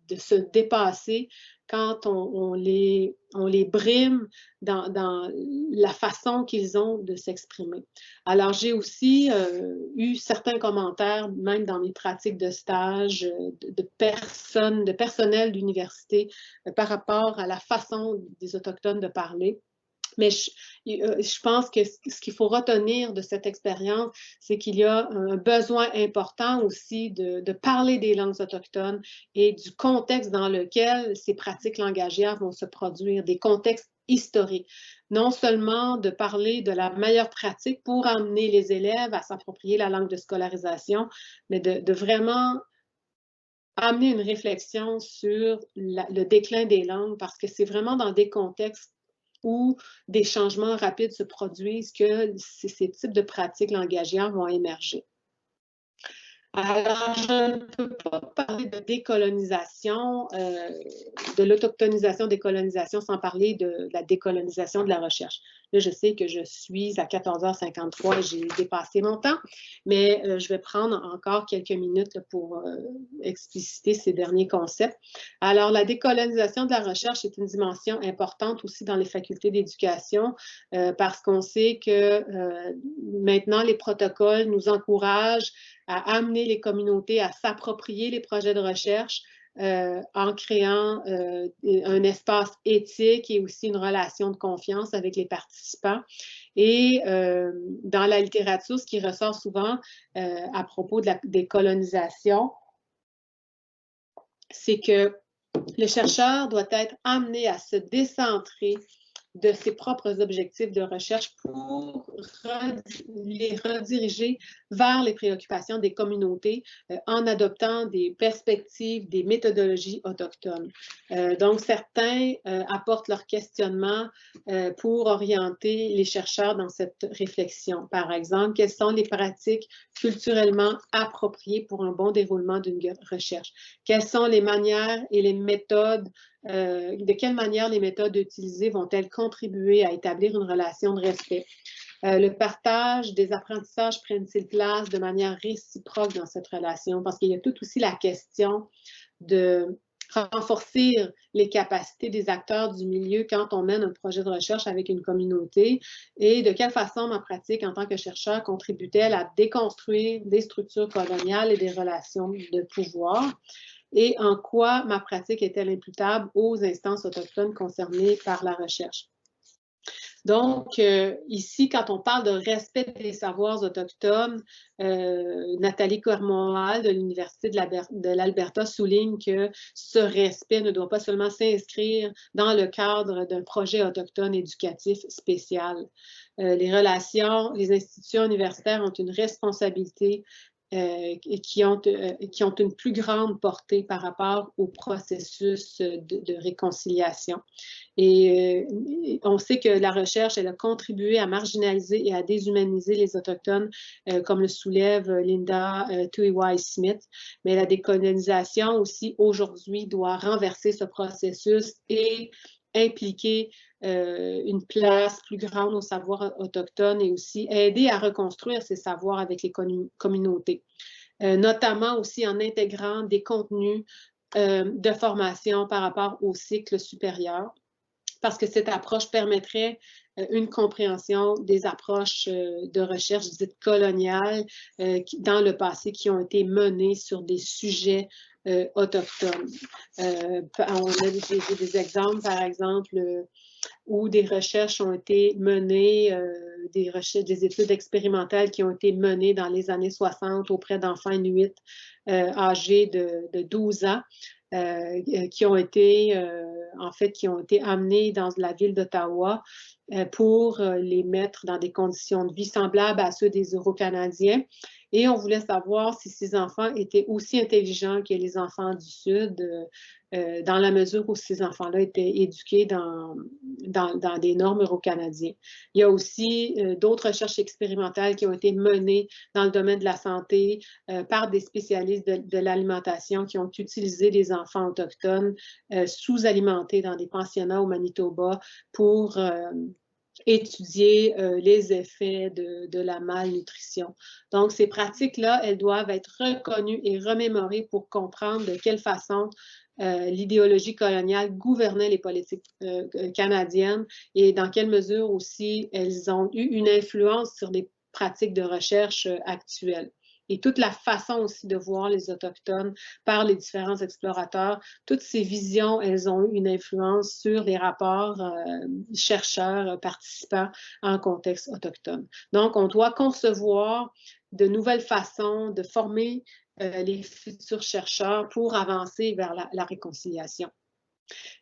de se dépasser quand on les brime dans la façon qu'ils ont de s'exprimer. Alors, j'ai aussi eu certains commentaires, même dans mes pratiques de stage, de personnel d'université, par rapport à la façon des Autochtones de parler. Mais je pense que ce qu'il faut retenir de cette expérience, c'est qu'il y a un besoin important aussi de parler des langues autochtones et du contexte dans lequel ces pratiques langagières vont se produire, des contextes historiques. Non seulement de parler de la meilleure pratique pour amener les élèves à s'approprier la langue de scolarisation, mais de vraiment amener une réflexion sur le déclin des langues, parce que c'est vraiment dans des contextes où des changements rapides se produisent que ces types de pratiques langagières vont émerger. Alors, je ne peux pas parler de décolonisation, de l'autoctonisation, décolonisation, sans parler de la décolonisation de la recherche. Là, je sais que je suis à 14h53 et j'ai dépassé mon temps, mais je vais prendre encore quelques minutes pour expliciter ces derniers concepts. Alors, la décolonisation de la recherche est une dimension importante aussi dans les facultés d'éducation parce qu'on sait que maintenant, les protocoles nous encouragent à amener les communautés à s'approprier les projets de recherche en créant un espace éthique et aussi une relation de confiance avec les participants. Et dans la littérature, ce qui ressort souvent à propos de la décolonisation, c'est que le chercheur doit être amené à se décentrer de ses propres objectifs de recherche pour les rediriger vers les préoccupations des communautés en adoptant des perspectives, des méthodologies autochtones. Donc, certains apportent leur questionnement pour orienter les chercheurs dans cette réflexion. Par exemple, quelles sont les pratiques culturellement appropriées pour un bon déroulement d'une recherche? Quelles sont les manières et les méthodes de quelle manière les méthodes utilisées vont-elles contribuer à établir une relation de respect? Le partage des apprentissages prennent-ils place de manière réciproque dans cette relation? Parce qu'il y a tout aussi la question de renforcer les capacités des acteurs du milieu quand on mène un projet de recherche avec une communauté et de quelle façon ma pratique en tant que chercheur contribue-t-elle à déconstruire des structures coloniales et des relations de pouvoir? et en quoi ma pratique est-elle imputable aux instances autochtones concernées par la recherche. Donc, ici, quand on parle de respect des savoirs autochtones, Nathalie Cormonal de l'Université de l'Alberta souligne que ce respect ne doit pas seulement s'inscrire dans le cadre d'un projet autochtone éducatif spécial. Les institutions universitaires ont une responsabilité qui ont une plus grande portée par rapport au processus de réconciliation. Et on sait que la recherche, elle a contribué à marginaliser et à déshumaniser les Autochtones, comme le soulève Linda Tuhiwai-Smith. Mais la décolonisation aussi, aujourd'hui, doit renverser ce processus et impliquer une place plus grande aux savoirs autochtones et aussi aider à reconstruire ces savoirs avec les communautés, notamment aussi en intégrant des contenus de formation par rapport au cycle supérieur, parce que cette approche permettrait une compréhension des approches de recherche dites coloniales dans le passé qui ont été menées sur des sujets autochtones. J'ai des exemples, par exemple, où des recherches ont été menées, des études expérimentales qui ont été menées dans les années 60 auprès d'enfants inuits âgés de 12 ans, qui ont été amenés dans la ville d'Ottawa pour les mettre dans des conditions de vie semblables à ceux des Euro-Canadiens. Et on voulait savoir si ces enfants étaient aussi intelligents que les enfants du Sud, dans la mesure où ces enfants-là étaient éduqués dans des normes euro-canadiennes. Il y a aussi d'autres recherches expérimentales qui ont été menées dans le domaine de la santé par des spécialistes de l'alimentation qui ont utilisé des enfants autochtones sous-alimentés dans des pensionnats au Manitoba pour étudier les effets de la malnutrition. Donc, ces pratiques-là, elles doivent être reconnues et remémorées pour comprendre de quelle façon l'idéologie coloniale gouvernait les politiques canadiennes et dans quelle mesure aussi elles ont eu une influence sur les pratiques de recherche actuelles. Et toute la façon aussi de voir les Autochtones par les différents explorateurs, toutes ces visions, elles ont eu une influence sur les rapports chercheurs, participants en contexte autochtone. Donc, on doit concevoir de nouvelles façons de former les futurs chercheurs pour avancer vers la réconciliation.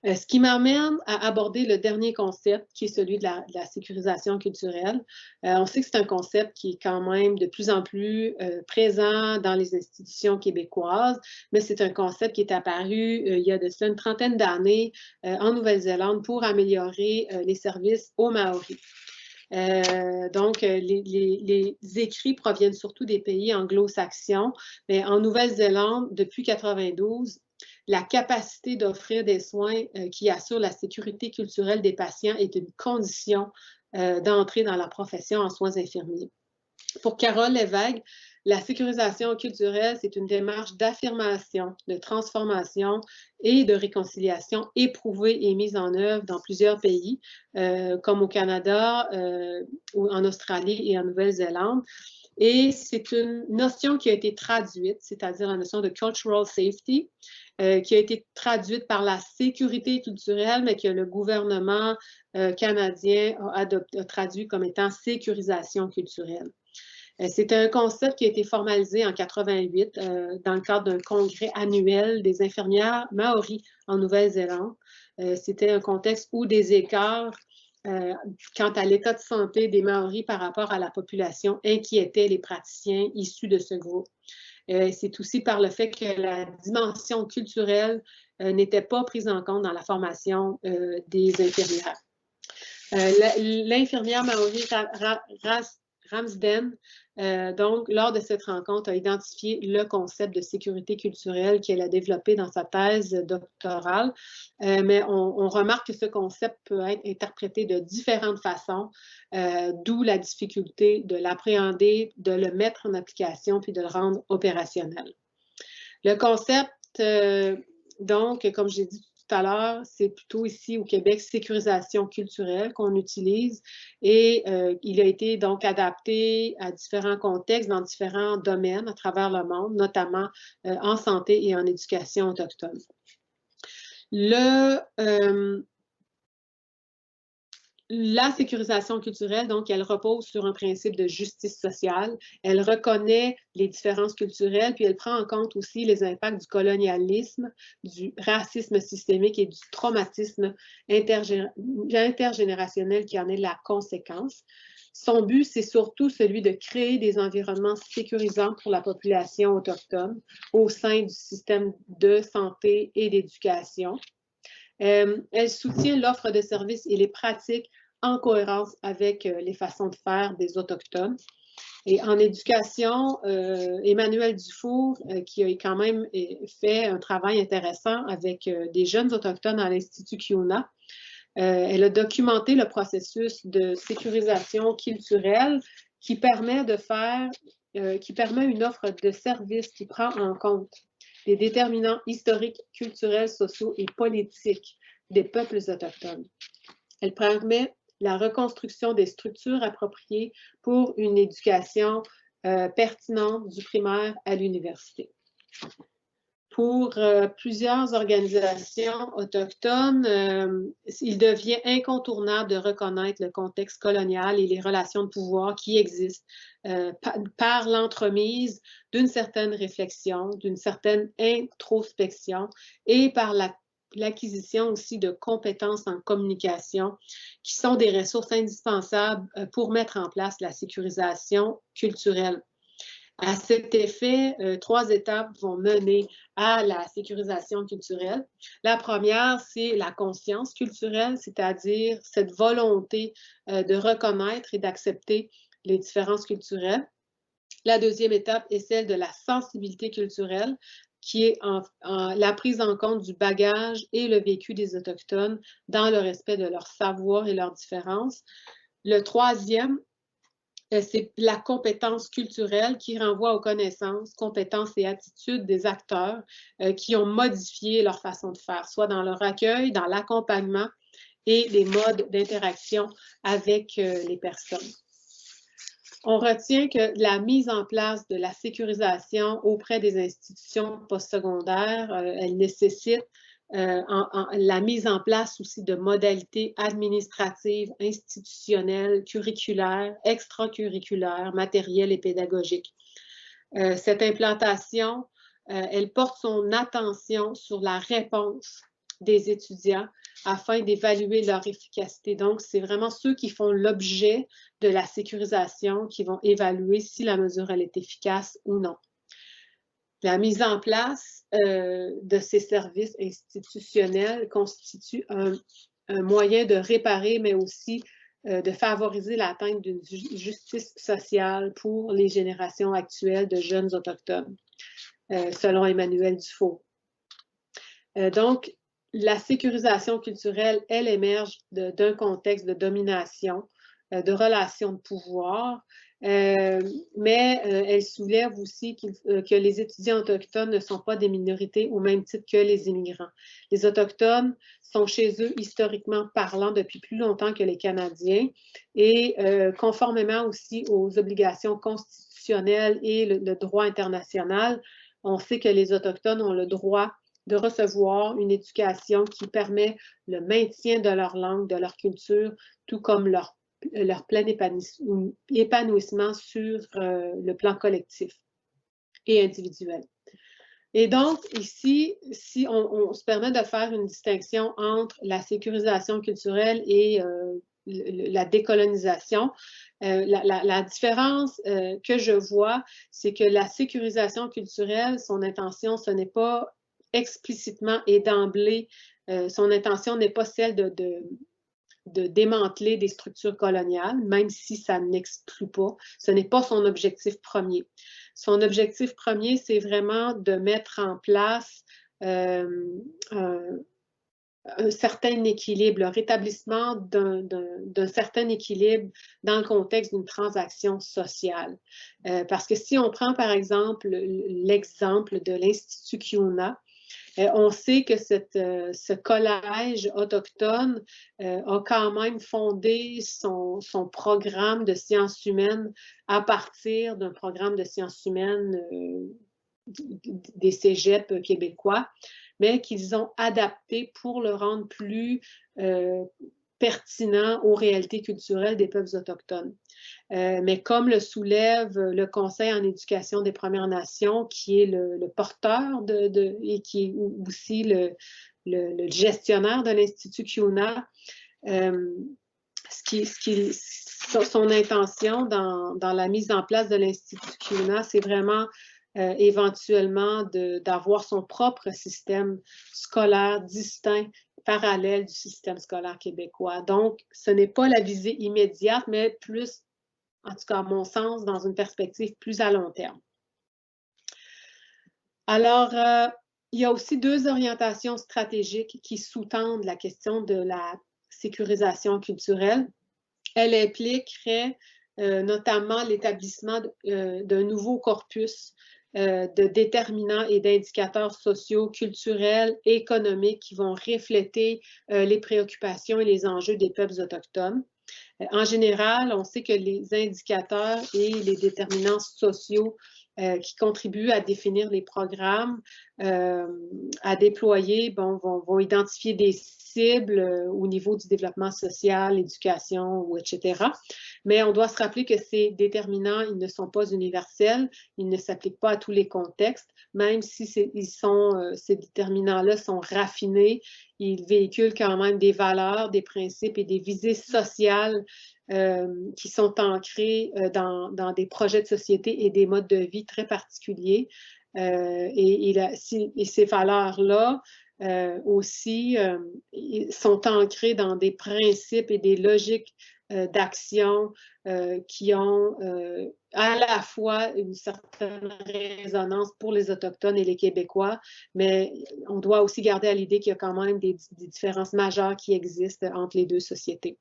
Ce qui m'amène à aborder le dernier concept, qui est celui de la sécurisation culturelle. On sait que c'est un concept qui est quand même de plus en plus présent dans les institutions québécoises, mais c'est un concept qui est apparu il y a de cela une trentaine d'années en Nouvelle-Zélande pour améliorer les services aux Maoris. Donc, les écrits proviennent surtout des pays anglo-saxons, mais en Nouvelle-Zélande, depuis 1992, la capacité d'offrir des soins qui assurent la sécurité culturelle des patients est une condition d'entrée dans la profession en soins infirmiers. Pour Carole Lévesque, la sécurisation culturelle, c'est une démarche d'affirmation, de transformation et de réconciliation éprouvée et mise en œuvre dans plusieurs pays, comme au Canada, en Australie et en Nouvelle-Zélande. Et c'est une notion qui a été traduite, c'est-à-dire la notion de cultural safety, qui a été traduite par la sécurité culturelle, mais que le gouvernement canadien a traduit comme étant sécurisation culturelle. C'est un concept qui a été formalisé en 1988 dans le cadre d'un congrès annuel des infirmières maoris en Nouvelle-Zélande. C'était un contexte où des écarts quant à l'état de santé des Maoris par rapport à la population inquiétaient les praticiens issus de ce groupe. C'est aussi par le fait que la dimension culturelle n'était pas prise en compte dans la formation des infirmières. L'infirmière maori Ramsden, donc, lors de cette rencontre, a identifié le concept de sécurité culturelle qu'elle a développé dans sa thèse doctorale, mais on remarque que ce concept peut être interprété de différentes façons, d'où la difficulté de l'appréhender, de le mettre en application, puis de le rendre opérationnel. Le concept, donc, comme j'ai dit tout à l'heure, c'est plutôt ici au Québec sécurisation culturelle qu'on utilise et il a été donc adapté à différents contextes, dans différents domaines à travers le monde, notamment en santé et en éducation autochtone. La sécurisation culturelle, donc, elle repose sur un principe de justice sociale. Elle reconnaît les différences culturelles, puis elle prend en compte aussi les impacts du colonialisme, du racisme systémique et du traumatisme intergénérationnel qui en est la conséquence. Son but, c'est surtout celui de créer des environnements sécurisants pour la population autochtone au sein du système de santé et d'éducation. Elle soutient l'offre de services et les pratiques en cohérence avec les façons de faire des Autochtones. Et en éducation, Emmanuelle Dufour, qui a quand même fait un travail intéressant avec des jeunes Autochtones à l'Institut Kiuna, elle a documenté le processus de sécurisation culturelle qui permet une offre de services qui prend en compte les déterminants historiques, culturels, sociaux et politiques des peuples autochtones. Elle permet la reconstruction des structures appropriées pour une éducation pertinente du primaire à l'université. Pour plusieurs organisations autochtones, il devient incontournable de reconnaître le contexte colonial et les relations de pouvoir qui existent par l'entremise d'une certaine réflexion, d'une certaine introspection et par l'acquisition aussi de compétences en communication qui sont des ressources indispensables pour mettre en place la sécurisation culturelle. À cet effet, 3 étapes vont mener à la sécurisation culturelle. La première, c'est la conscience culturelle, c'est-à-dire cette volonté de reconnaître et d'accepter les différences culturelles. La deuxième étape est celle de la sensibilité culturelle, qui est la prise en compte du bagage et le vécu des Autochtones dans le respect de leur savoir et leurs différences. Le troisième, c'est la compétence culturelle qui renvoie aux connaissances, compétences et attitudes des acteurs qui ont modifié leur façon de faire, soit dans leur accueil, dans l'accompagnement et les modes d'interaction avec les personnes. On retient que la mise en place de la sécurisation auprès des institutions postsecondaires, elle nécessite la mise en place aussi de modalités administratives, institutionnelles, curriculaires, extracurriculaires, matérielles et pédagogiques. Cette implantation, elle porte son attention sur la réponse des étudiants afin d'évaluer leur efficacité. Donc, c'est vraiment ceux qui font l'objet de la sécurisation qui vont évaluer si la mesure elle est efficace ou non. La mise en place de ces services institutionnels constitue un moyen de réparer, mais aussi de favoriser l'atteinte d'une justice sociale pour les générations actuelles de jeunes autochtones, selon Emmanuelle Dufour. Donc, la sécurisation culturelle, elle émerge d'un contexte de domination, de relations de pouvoir, mais elle soulève aussi que les étudiants autochtones ne sont pas des minorités au même titre que les immigrants. Les Autochtones sont chez eux historiquement parlant depuis plus longtemps que les Canadiens et conformément aussi aux obligations constitutionnelles et le droit international, on sait que les Autochtones ont le droit de recevoir une éducation qui permet le maintien de leur langue, de leur culture, tout comme leur plein épanouissement sur le plan collectif et individuel. Et donc, ici, si on se permet de faire une distinction entre la sécurisation culturelle et la décolonisation, la différence que je vois, c'est que la sécurisation culturelle, son intention, ce n'est pas explicitement et d'emblée, son intention n'est pas celle de démanteler des structures coloniales, même si ça n'exclut pas. Ce n'est pas son objectif premier. Son objectif premier, c'est vraiment de mettre en place un certain équilibre, le rétablissement d'un certain équilibre dans le contexte d'une transaction sociale. Parce que si on prend par exemple l'exemple de l'Institut Kiuna, On sait que ce collège autochtone a quand même fondé son programme de sciences humaines à partir d'un programme de sciences humaines des cégeps québécois, mais qu'ils ont adapté pour le rendre plus pertinent aux réalités culturelles des peuples autochtones. Mais comme le soulève le Conseil en éducation des Premières Nations, qui est le porteur et qui est aussi le gestionnaire de l'Institut CUNA, son intention dans la mise en place de l'Institut CUNA, c'est vraiment éventuellement d'avoir son propre système scolaire distinct, parallèle du système scolaire québécois. Donc, ce n'est pas la visée immédiate, mais plus, en tout cas à mon sens, dans une perspective plus à long terme. Alors, il y a aussi deux orientations stratégiques qui sous-tendent la question de la sécurisation culturelle. Elle impliquerait notamment l'établissement d'un nouveau corpus de déterminants et d'indicateurs sociaux, culturels et économiques qui vont refléter les préoccupations et les enjeux des peuples autochtones. En général, on sait que les indicateurs et les déterminants sociaux qui contribuent à définir les programmes à déployer vont identifier des cibles au niveau du développement social, l'éducation, etc. Mais on doit se rappeler que ces déterminants, ils ne sont pas universels, ils ne s'appliquent pas à tous les contextes, même si ces déterminants-là sont raffinés, ils véhiculent quand même des valeurs, des principes et des visées sociales qui sont ancrés dans des projets de société et des modes de vie très particuliers. Et ces valeurs-là aussi sont ancrées dans des principes et des logiques d'action qui ont à la fois une certaine résonance pour les Autochtones et les Québécois, mais on doit aussi garder à l'idée qu'il y a quand même des différences majeures qui existent entre les deux sociétés.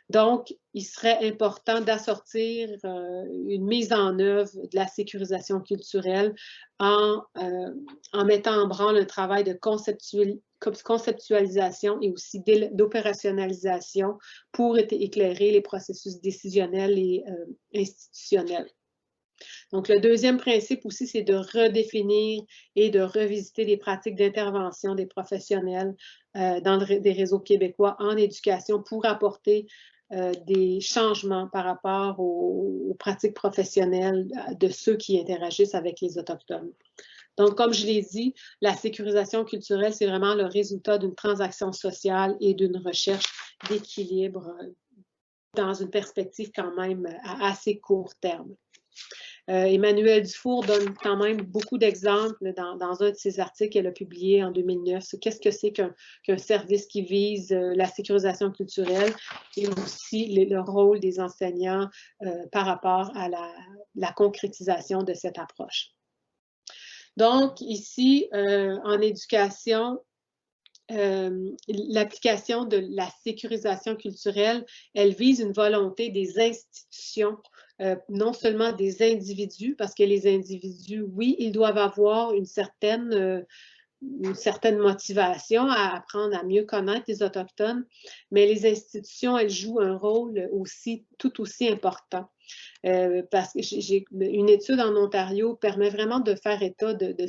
Donc, il serait important d'assortir une mise en œuvre de la sécurisation culturelle en mettant en branle un travail de conceptualisation et aussi d'opérationnalisation pour éclairer les processus décisionnels et institutionnels. Donc, le deuxième principe aussi, c'est de redéfinir et de revisiter les pratiques d'intervention des professionnels dans des réseaux québécois en éducation pour apporter des changements par rapport aux pratiques professionnelles de ceux qui interagissent avec les Autochtones. Donc, comme je l'ai dit, la sécurisation culturelle, c'est vraiment le résultat d'une transaction sociale et d'une recherche d'équilibre dans une perspective quand même à assez court terme. Emmanuelle Dufour donne quand même beaucoup d'exemples dans un de ses articles qu'elle a publié en 2009. Qu'est-ce que c'est qu'un service qui vise la sécurisation culturelle et aussi le rôle des enseignants par rapport à la concrétisation de cette approche. Donc, ici, en éducation, l'application de la sécurisation culturelle, elle vise une volonté des institutions, non seulement des individus, parce que les individus, oui, ils doivent avoir une certaine motivation à apprendre à mieux connaître les Autochtones, mais les institutions, elles jouent un rôle tout aussi important. Parce que une étude en Ontario permet vraiment de faire état de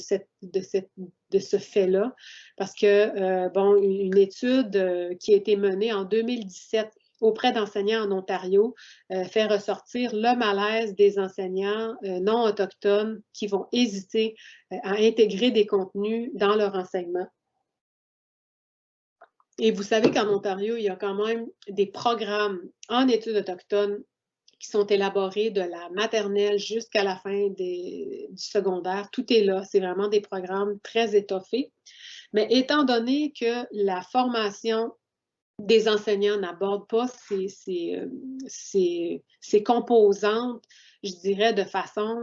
ce fait-là, parce que, une étude qui a été menée en 2017 auprès d'enseignants en Ontario fait ressortir le malaise des enseignants non autochtones qui vont hésiter à intégrer des contenus dans leur enseignement. Et vous savez qu'en Ontario, il y a quand même des programmes en études autochtones qui sont élaborés de la maternelle jusqu'à la fin du secondaire. Tout est là. C'est vraiment des programmes très étoffés. Mais étant donné que la formation des enseignants n'aborde pas ces composantes, je dirais, de façon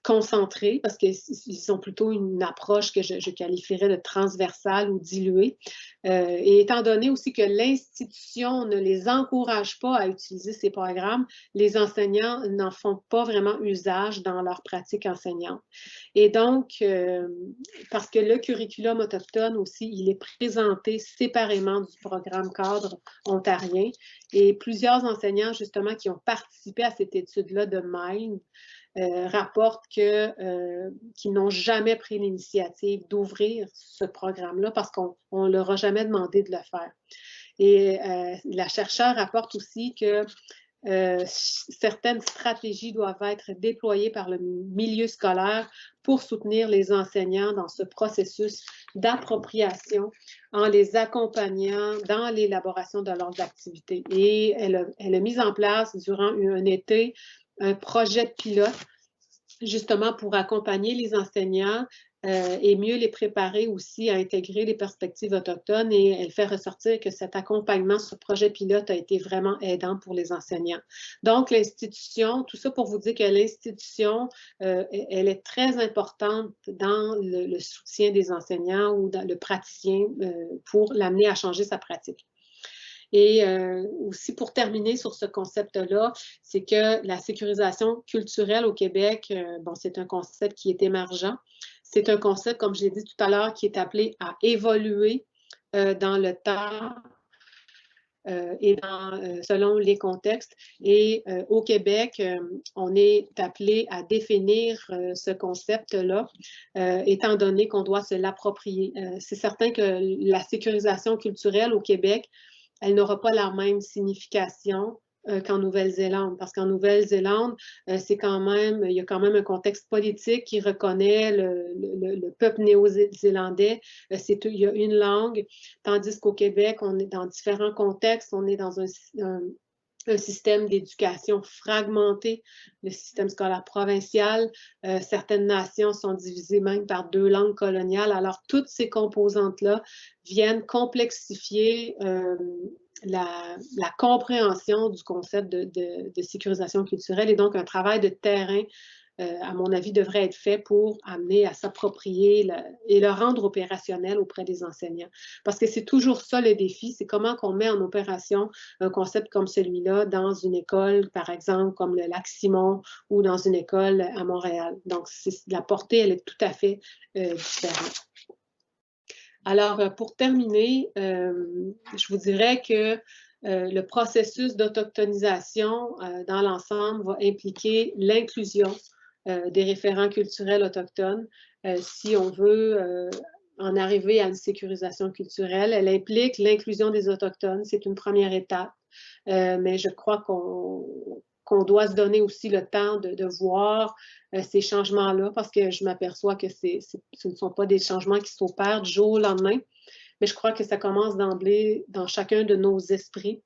concentrés, parce qu'ils ont plutôt une approche que je qualifierais de transversale ou diluée. Et étant donné aussi que l'institution ne les encourage pas à utiliser ces programmes, les enseignants n'en font pas vraiment usage dans leur pratique enseignante. Et donc, parce que le curriculum autochtone aussi, il est présenté séparément du programme cadre ontarien, et plusieurs enseignants, justement, qui ont participé à cette étude-là de Mind, rapportent qu'ils n'ont jamais pris l'initiative d'ouvrir ce programme-là parce qu'on ne leur a jamais demandé de le faire. Et la chercheure rapporte aussi que certaines stratégies doivent être déployées par le milieu scolaire pour soutenir les enseignants dans ce processus d'appropriation en les accompagnant dans l'élaboration de leurs activités. Et elle a mis en place durant un été un projet pilote justement pour accompagner les enseignants et mieux les préparer aussi à intégrer les perspectives autochtones, et elle fait ressortir que cet accompagnement, ce projet pilote a été vraiment aidant pour les enseignants. Donc, l'institution, tout ça pour vous dire que l'institution, elle est très importante dans le soutien des enseignants ou dans le praticien pour l'amener à changer sa pratique. Et aussi, pour terminer sur ce concept-là, c'est que la sécurisation culturelle au Québec, bon, c'est un concept qui est émergent. C'est un concept, comme je l'ai dit tout à l'heure, qui est appelé à évoluer dans le temps et selon les contextes. Et au Québec, on est appelé à définir ce concept-là, étant donné qu'on doit se l'approprier. C'est certain que la sécurisation culturelle au Québec, elle n'aura pas la même signification qu'en Nouvelle-Zélande, parce qu'en Nouvelle-Zélande, il y a quand même un contexte politique qui reconnaît le peuple néo-zélandais. Il y a une langue, tandis qu'au Québec, on est dans différents contextes, on est dans un système d'éducation fragmenté, le système scolaire provincial. Certaines nations sont divisées même par 2 langues coloniales. Alors, toutes ces composantes-là viennent complexifier la compréhension du concept de sécurisation culturelle, et donc un travail de terrain, à mon avis, devrait être fait pour amener à s'approprier et le rendre opérationnel auprès des enseignants. Parce que c'est toujours ça le défi, c'est comment qu'on met en opération un concept comme celui-là dans une école, par exemple, comme le Lac-Simon, ou dans une école à Montréal. Donc, la portée, elle est tout à fait différente. Alors, pour terminer, je vous dirais que le processus d'autochtonisation dans l'ensemble va impliquer l'inclusion des référents culturels autochtones. Si on veut en arriver à une sécurisation culturelle, elle implique l'inclusion des Autochtones. C'est une première étape, mais je crois qu'on doit se donner aussi le temps de voir ces changements-là, parce que je m'aperçois que ce ne sont pas des changements qui s'opèrent du jour au lendemain, mais je crois que ça commence d'emblée dans chacun de nos esprits.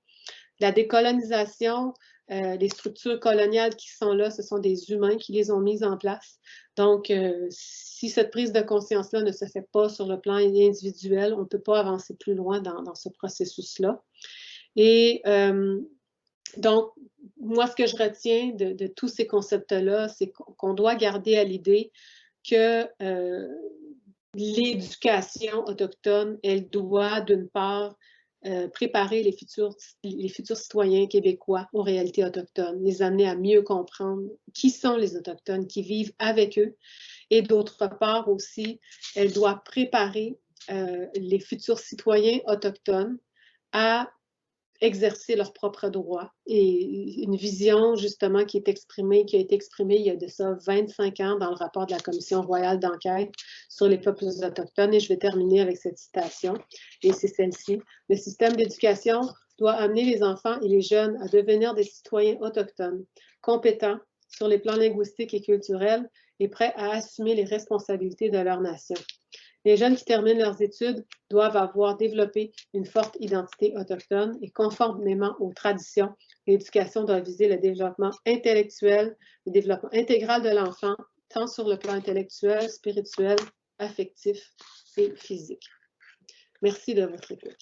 La décolonisation, les structures coloniales qui sont là, ce sont des humains qui les ont mises en place. Donc, si cette prise de conscience-là ne se fait pas sur le plan individuel, on ne peut pas avancer plus loin dans ce processus-là. Et donc, moi, ce que je retiens de tous ces concepts-là, c'est qu'on doit garder à l'idée que l'éducation autochtone, elle doit, d'une part, préparer les futurs citoyens québécois aux réalités autochtones, les amener à mieux comprendre qui sont les Autochtones, qui vivent avec eux. Et d'autre part aussi, elle doit préparer les futurs citoyens autochtones à exercer leurs propres droits. Et une vision, justement, qui a été exprimée il y a de ça 25 ans dans le rapport de la Commission royale d'enquête sur les peuples autochtones. Et je vais terminer avec cette citation, et c'est celle-ci. Le système d'éducation doit amener les enfants et les jeunes à devenir des citoyens autochtones, compétents sur les plans linguistiques et culturels et prêts à assumer les responsabilités de leur nation. Les jeunes qui terminent leurs études doivent avoir développé une forte identité autochtone, et conformément aux traditions, l'éducation doit viser le développement intellectuel, le développement intégral de l'enfant, tant sur le plan intellectuel, spirituel, affectif et physique. Merci de votre écoute.